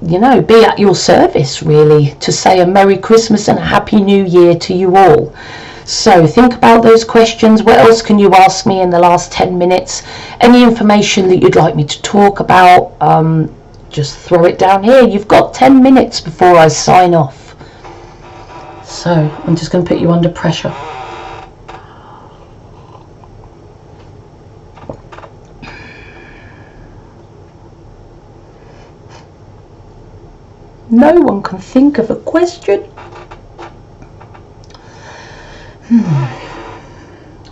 you know, be at your service, really, to say a Merry Christmas and a Happy New Year to you all. So think about those questions. What else can you ask me in the last 10 minutes? Any information that you'd like me to talk about, just throw it down here. You've got 10 minutes before I sign off. So I'm just going to put you under pressure. No one can think of a question.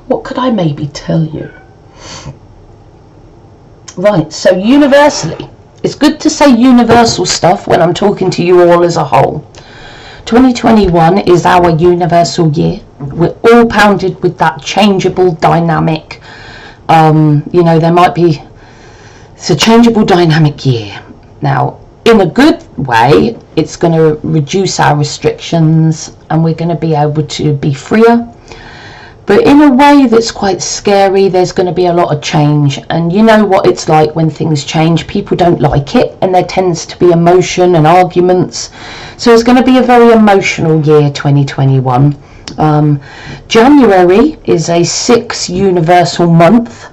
What could I maybe tell you? Right, so universally, it's good to say universal stuff when I'm talking to you all as a whole. 2021 is our universal year. We're all pounded with that changeable dynamic. There might be, it's a changeable dynamic year. Now, in a good way, it's going to reduce our restrictions and we're going to be able to be freer. But in a way that's quite scary, there's going to be a lot of change. And you know what it's like when things change. People don't like it and there tends to be emotion and arguments. So it's going to be a very emotional year, 2021. January is a 6 universal month.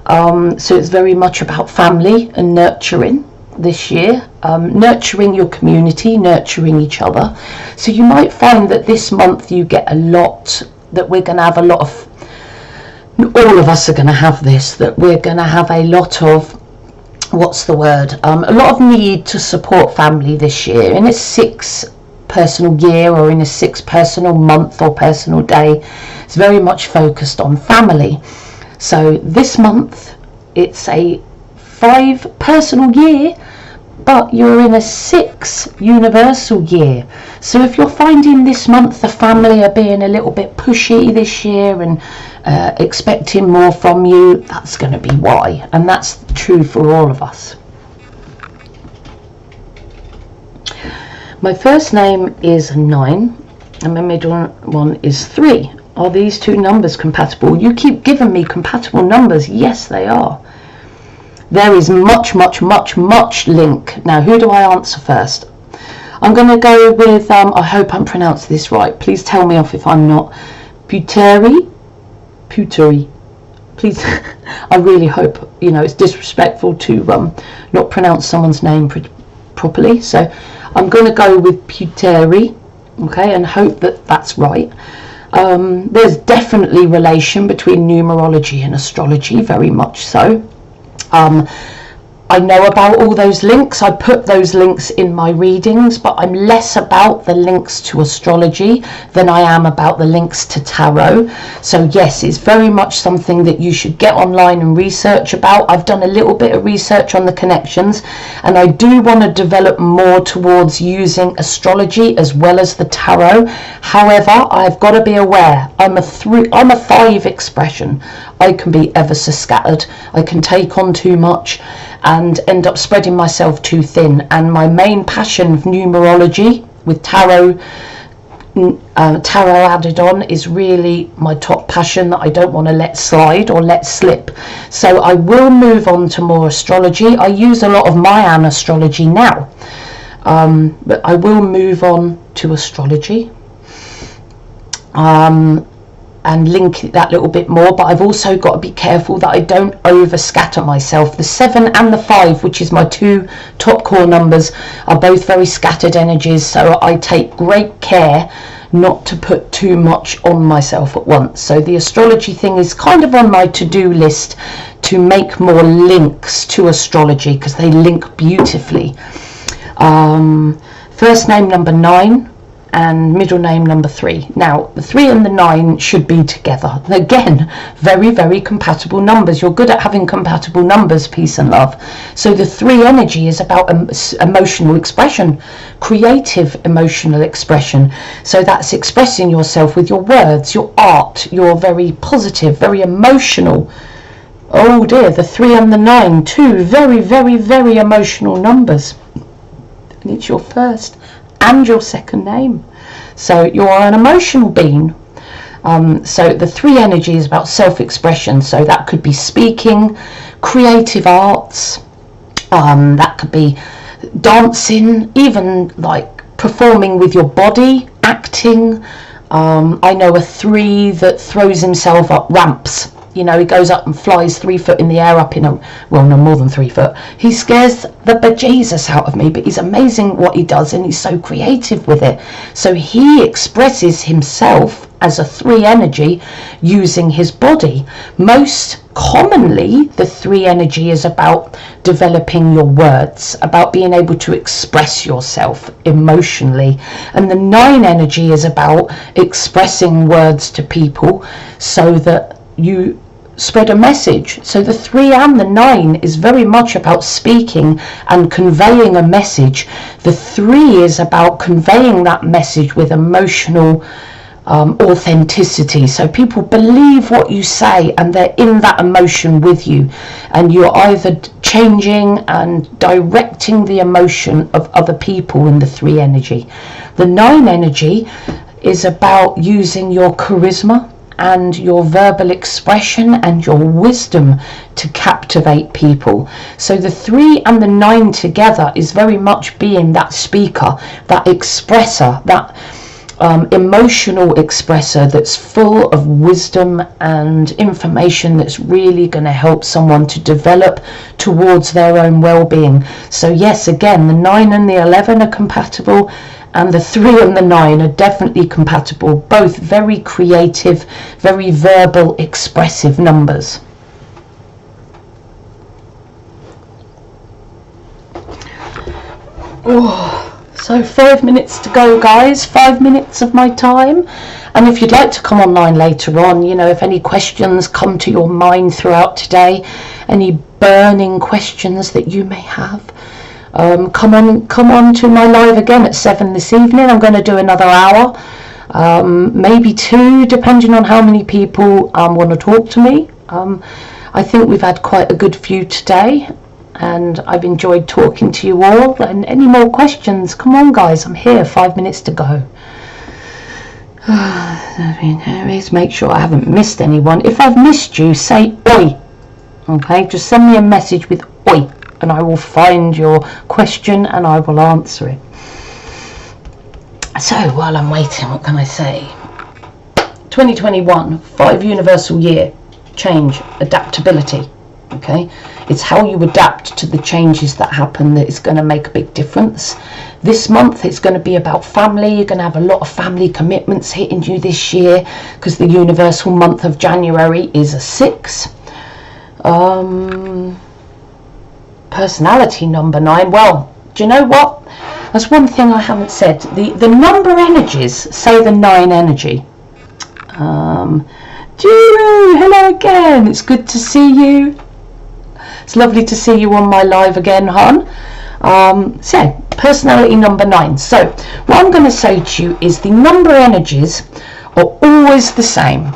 So it's very much about family and nurturing this year. Nurturing your community, nurturing each other. So you might find that this month you get a lot, that we're going to have a lot of, all of us are going to have this, that we're going to have a lot of, what's the word, a lot of need to support family this year. In a 6 personal year or in a 6 personal month or personal day, it's very much focused on family. So this month it's a 5 personal year, but you're in a 6 universal year. So if you're finding this month the family are being a little bit pushy this year and expecting more from you, that's going to be why. And that's true for all of us. My first name is 9 and my middle one is 3. Are these 2 numbers compatible? You keep giving me compatible numbers. Yes, they are. There is much link. Now, who do I answer first? I'm going to go with, I hope I'm pronouncing this right. Please tell me off if I'm not. Puteri. Please, I really hope, it's disrespectful to not pronounce someone's name properly. So I'm going to go with Puteri, okay, and hope that that's right. There's definitely relation between numerology and astrology, very much so. I know about all those links. I put those links in my readings, but I'm less about the links to astrology than I am about the links to tarot. So yes, it's very much something that you should get online and research about. I've done a little bit of research on the connections, and I do want to develop more towards using astrology as well as the tarot. However, I've got to be aware, I'm a 5 expression. I can be ever so scattered. I can take on too much and end up spreading myself too thin. And my main passion of numerology with tarot added on is really my top passion that I don't want to let slide or let slip. So I will move on to more astrology. I use a lot of Mayan astrology now, but I will move on to astrology. And link it that little bit more, but I've also got to be careful that I don't over scatter myself. The 7 and the 5, which is my 2 top core numbers, are both very scattered energies, so I take great care not to put too much on myself at once. So the astrology thing is kind of on my to-do list to make more links to astrology, because they link beautifully. First name number 9 and middle name number 3. Now, the 3 and the 9 should be together. Again, very compatible numbers. You're good at having compatible numbers, peace and love. So the 3 energy is about emotional expression, creative emotional expression. So that's expressing yourself with your words, your art. You're very positive, very emotional. Oh dear, the 3 and the 9, 2 very emotional numbers. And it's your first and your second name. So you're an emotional being. So the 3 energy is about self-expression. So that could be speaking, creative arts, that could be dancing, even like performing with your body, acting, I know a 3 that throws himself up ramps. You know, he goes up and flies 3 foot in the air up in a, well, no more than 3 foot. He scares the bejesus out of me, but he's amazing what he does, and he's so creative with it. So he expresses himself as a 3 energy using his body. Most commonly, the 3 energy is about developing your words, about being able to express yourself emotionally. And the 9 energy is about expressing words to people so that you spread a message. So the 3 and the 9 is very much about speaking and conveying a message. The 3 is about conveying that message with emotional authenticity, so people believe what you say and they're in that emotion with you, and you're either changing and directing the emotion of other people in the 3 energy. The 9 energy is about using your charisma and your verbal expression and your wisdom to captivate people. So the 3 and the 9 together is very much being that speaker, that expresser, that emotional expresser that's full of wisdom and information that's really going to help someone to develop towards their own well-being. So yes, again, the 9 and the 11 are compatible, and the 3 and the 9 are definitely compatible, both very creative, very verbal, expressive numbers. Oh, so 5 minutes to go, guys. 5 minutes of my time. And if you'd like to come online later on, you know, if any questions come to your mind throughout today, any burning questions that you may have, come on to my live again at 7 this evening. I'm going to do another hour, maybe 2, depending on how many people want to talk to me. I think we've had quite a good few today, and I've enjoyed talking to you all. And any more questions, come on guys, I'm here. 5 minutes to go. Make sure I haven't missed anyone. If I've missed you, say oi. Okay, just send me a message with oi, and I will find your question and I will answer it. So while I'm waiting, what can I say? 2021, 5 universal year, change, adaptability. Okay, it's how you adapt to the changes that happen that is going to make a big difference. This month it's going to be about family. You're going to have a lot of family commitments hitting you this year, because the universal month of January is a 6. Personality number 9. Well, do you know what? That's one thing I haven't said. The number energies say the 9 energy. Juru, hello again. It's good to see you. It's lovely to see you on my live again, hon. So, personality number 9. So, what I'm going to say to you is the number energies are always the same.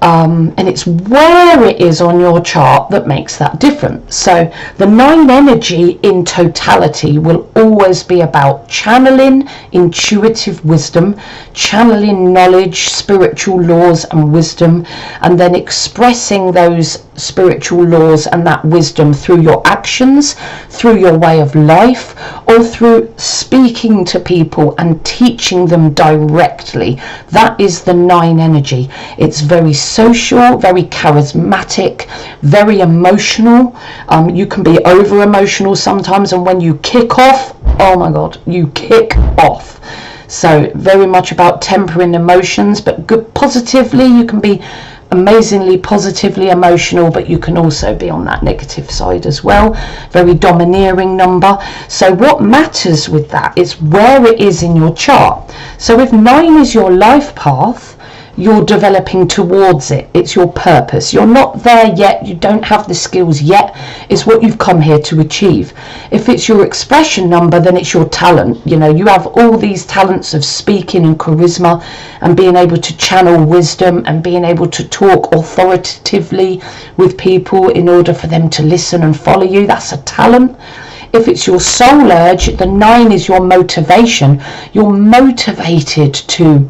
And it's where it is on your chart that makes that difference. So the 9 energy in totality will always be about channeling intuitive wisdom, channeling knowledge, spiritual laws and wisdom, and then expressing those spiritual laws and that wisdom through your actions, through your way of life, or through speaking to people and teaching them directly. That is the 9 energy. It's very social, very charismatic, very emotional. You can be over emotional sometimes, and when you kick off, oh my god, you kick off. So very much about tempering emotions, but good positively. You can be amazingly positively emotional, but you can also be on that negative side as well. Very domineering number. So what matters with that is where it is in your chart. So if 9 is your life path, you're developing towards it. It's your purpose. You're not there yet. You don't have the skills yet. It's what you've come here to achieve. If it's your expression number, then it's your talent. You know, you have all these talents of speaking and charisma and being able to channel wisdom and being able to talk authoritatively with people in order for them to listen and follow you. That's a talent. If it's your soul urge, the 9 is your motivation. You're motivated to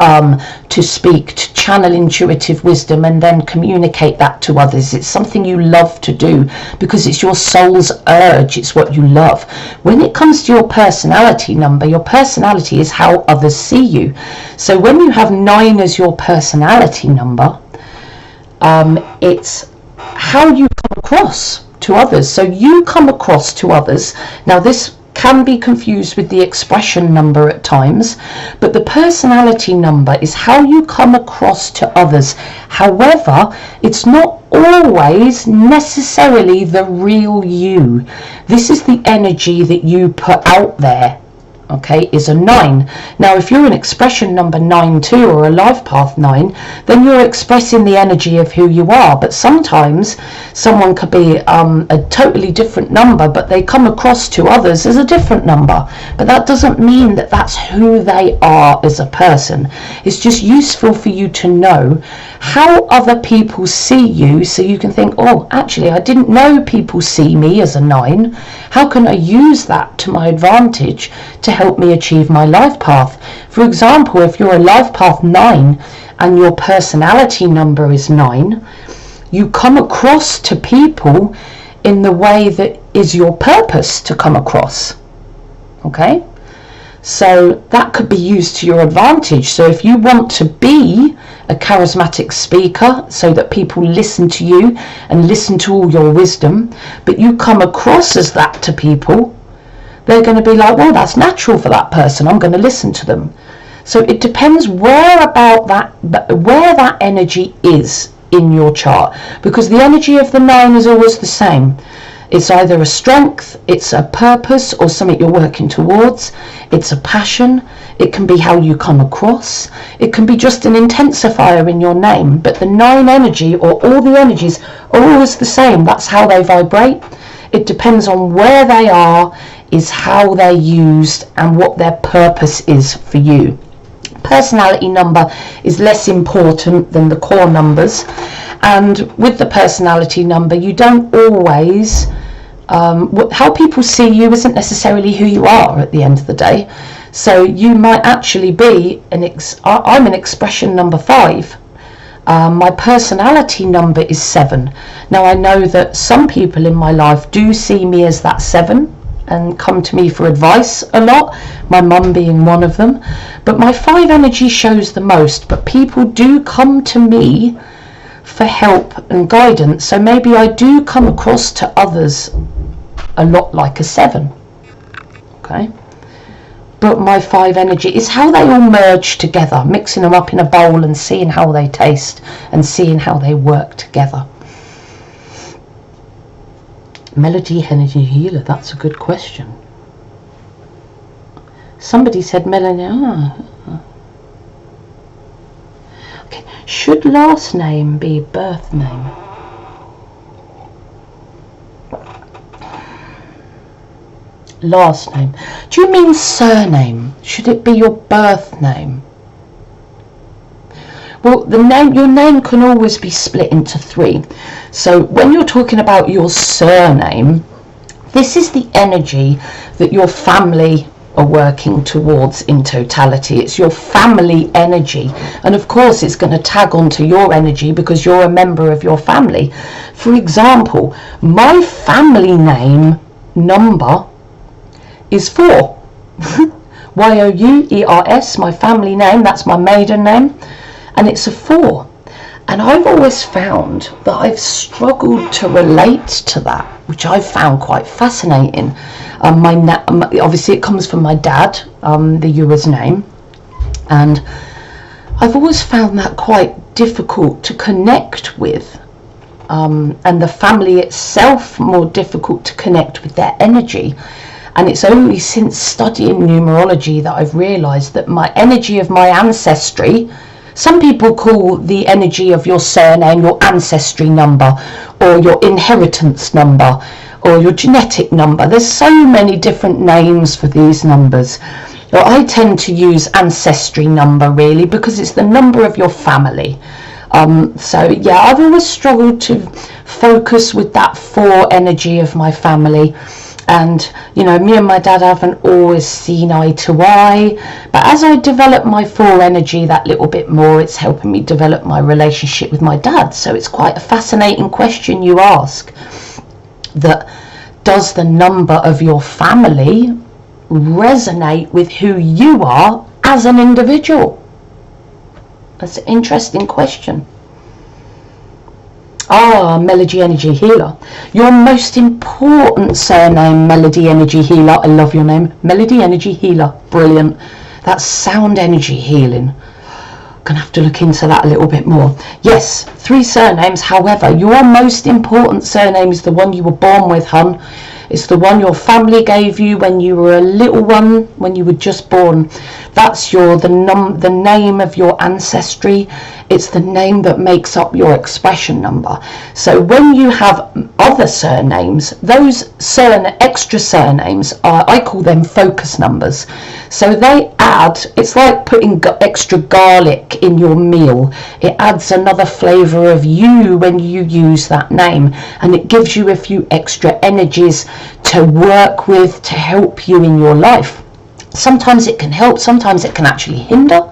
to speak, to channel intuitive wisdom and then communicate that to others. It's something you love to do because it's your soul's urge. It's what you love. When it comes to your personality number, your personality is how others see you. So when you have 9 as your personality number, it's how you come across to others. So you come across to others. Now this can be confused with the expression number at times, but the personality number is how you come across to others. However, it's not always necessarily the real you. This is the energy that you put out there, okay, is a 9. Now if you're an expression number 9-2 or a life path 9, then you're expressing the energy of who you are. But sometimes someone could be a totally different number, but they come across to others as a different number. But that doesn't mean that that's who they are as a person. It's just useful for you to know how other people see you, so you can think, oh, actually I didn't know people see me as a 9. How can I use that to my advantage to help me achieve my life path? For example, if you're a life path 9 and your personality number is 9, you come across to people in the way that is your purpose to come across. Okay, so that could be used to your advantage. So if you want to be a charismatic speaker so that people listen to you and listen to all your wisdom, but you come across as that to people, they're going to be like, well, that's natural for that person, I'm going to listen to them. So it depends where that energy is in your chart, because the energy of the 9 is always the same. It's either a strength, it's a purpose or something you're working towards, it's a passion, it can be how you come across, it can be just an intensifier in your name. But the 9 energy, or all the energies, are always the same. That's how they vibrate. It depends on where they are, is how they're used, and what their purpose is for you. Personality number is less important than the core numbers, and with the personality number you don't always how people see you isn't necessarily who you are at the end of the day. So you might actually be I'm an expression number 5. My personality number is 7. Now I know that some people in my life do see me as that 7 and come to me for advice a lot, my mum being one of them. But my 5 energy shows the most, but people do come to me for help and guidance. So maybe I do come across to others a lot like a 7. Okay, but my 5 energy is how they all merge together, mixing them up in a bowl and seeing how they taste and seeing how they work together. Melody Energy Healer, that's a good question. Somebody said Melanie. Okay, should last name be birth name? Last name. Do you mean surname? Should it be your birth name? Well, your name can always be split into 3. So when you're talking about your surname, this is the energy that your family are working towards in totality. It's your family energy, and of course it's going to tag onto your energy because you're a member of your family. For example, my family name number is 4. Y-O-U-E-R-S, my family name, that's my maiden name, and it's a 4. And I've always found that I've struggled to relate to that, which I've found quite fascinating. Obviously it comes from my dad, the Ewer's name, and I've always found that quite difficult to connect with, and the family itself more difficult to connect with their energy. And it's only since studying numerology that I've realised that my energy of my ancestry, some people call the energy of your surname your ancestry number, or your inheritance number, or your genetic number. There's so many different names for these numbers. Well, I tend to use ancestry number really because it's the number of your family. So yeah, I've always struggled to focus with that 4 energy of my family. And you know, me and my dad haven't always seen eye to eye, but as I develop my 4 energy that little bit more, it's helping me develop my relationship with my dad. So it's quite a fascinating question you ask, that does the number of your family resonate with who you are as an individual? That's an interesting question. Melody Energy Healer. Your most important surname, Melody Energy Healer. I love your name. Melody Energy Healer. Brilliant. That's sound energy healing. Gonna have to look into that a little bit more. Yes, 3 surnames. However, your most important surname is the one you were born with, hun. It's the one your family gave you when you were a little one, when you were just born. That's the name of your ancestry. It's the name that makes up your expression number. So when you have other surnames, those extra surnames I call them focus numbers. So they add, it's like putting extra garlic in your meal. It adds another flavour of you when you use that name, and it gives you a few extra energies to work with to help you in your life. Sometimes it can help, sometimes it can actually hinder.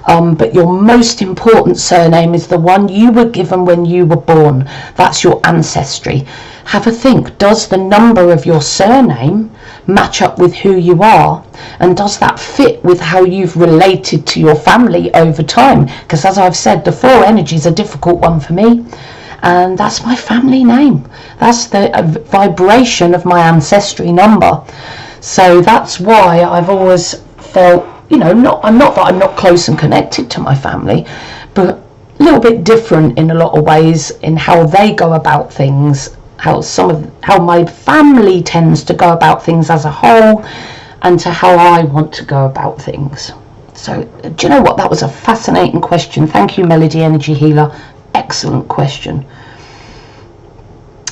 But your most important surname is the one you were given when you were born. That's your ancestry. Have a think. Does the number of your surname match up with who you are? And does that fit with how you've related to your family over time? Because as I've said, the 4 energy is a difficult one for me. And that's my family name. That's the vibration of my ancestry number. So that's why I've always felt, you know, I'm not close and connected to my family, but a little bit different in a lot of ways in how they go about things, how my family tends to go about things as a whole, and to how I want to go about things. So do you know what? That was a fascinating question. Thank you, Melody Energy Healer. Excellent question.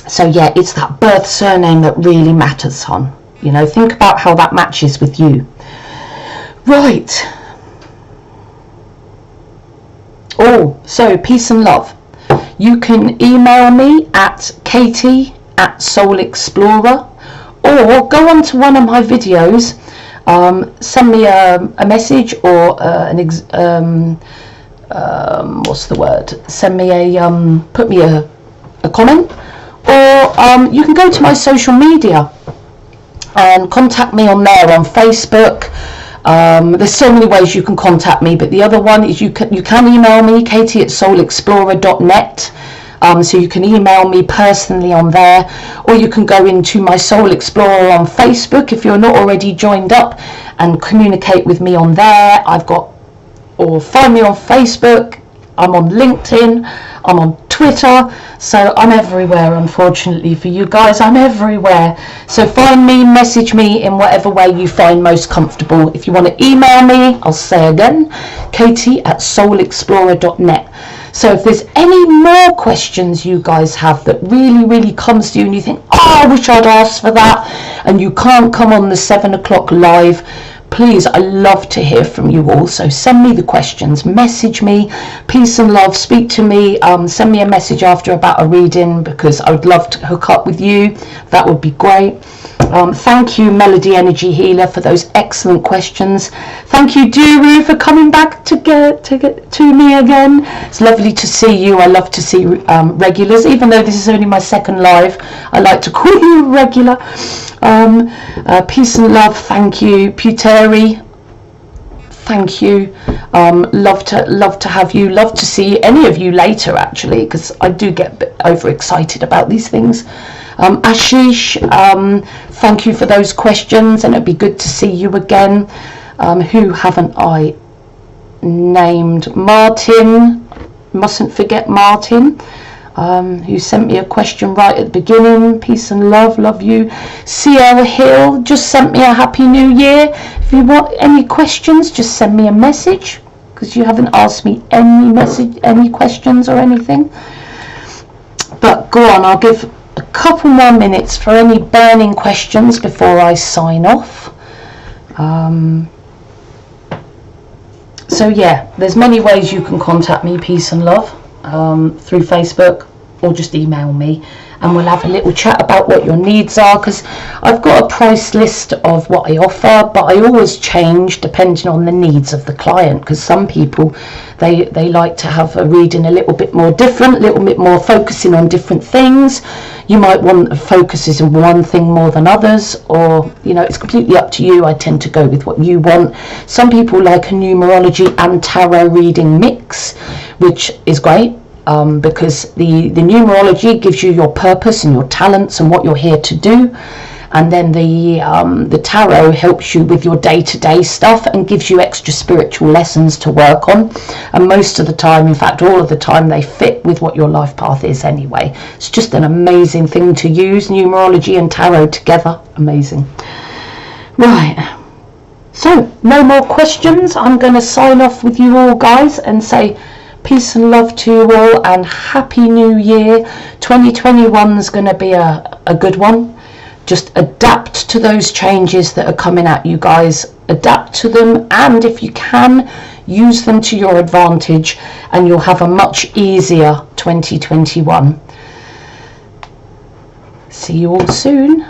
So yeah, it's that birth surname that really matters, hon. You know, think about how that matches with you. Right. So peace and love. You can email me at katie@soulexplorer, or go on to one of my videos, send me a message, or put me a comment, or you can go to my social media and contact me on there, on Facebook. There's so many ways you can contact me, but the other one is you can email me, katie@soulexplorer.net. So you can email me personally on there, or you can go into my Soul Explorer on Facebook if you're not already joined up, and communicate with me on there. Or find me on Facebook. I'm on LinkedIn, I'm on Twitter, so I'm everywhere. Unfortunately for you guys, I'm everywhere. So find me, message me in whatever way you find most comfortable. If you want to email me, I'll say again, katie@soulexplorer.net. So if there's any more questions you guys have that really comes to you, and you think, oh, I wish I'd asked for that, and you can't come on the 7 o'clock live, please, I love to hear from you all. So send me the questions, message me, peace and love, speak to me, send me a message after about a reading, because I would love to hook up with you. That would be great. Thank you, Melody Energy Healer, for those excellent questions. Thank you, Duru, for coming back to me again. It's lovely to see you. I love to see regulars, even though this is only my second live. I like to call you regular. Peace and love. Thank you, Puteri. Thank you. Love to have you. Love to see any of you later, actually, because I do get a bit overexcited about these things. Ashish, thank you for those questions, and it'd be good to see you again. Who haven't I named? Martin, mustn't forget Martin, who sent me a question right at the beginning. Peace and love you. CL Hill just sent me a happy new year. If you want any questions, just send me a message, because you haven't asked me any questions or anything. But go on, I'll give a couple more minutes for any burning questions before I sign off. So yeah, there's many ways you can contact me, peace and love, through Facebook, or just email me. and we'll have a little chat about what your needs are, because I've got a price list of what I offer, but I always change depending on the needs of the client, because some people they like to have a reading a little bit more different, a little bit more focusing on different things. You might want focuses on one thing more than others, or it's completely up to you. I tend to go with what you want. Some people like a numerology and tarot reading mix, which is great. Because the numerology gives you your purpose and your talents and what you're here to do, and then the tarot helps you with your day-to-day stuff and gives you extra spiritual lessons to work on. And most of the time, in fact all of the time, they fit with what your life path is anyway. It's just an amazing thing to use, numerology and tarot together. Amazing. Right, so no more questions. I'm going to sign off with you all, guys, and say peace and love to you all, and happy new year. 2021 is going to be a good one. Just adapt to those changes that are coming at you, guys. Adapt to them, and if you can, use them to your advantage, and you'll have a much easier 2021. See you all soon.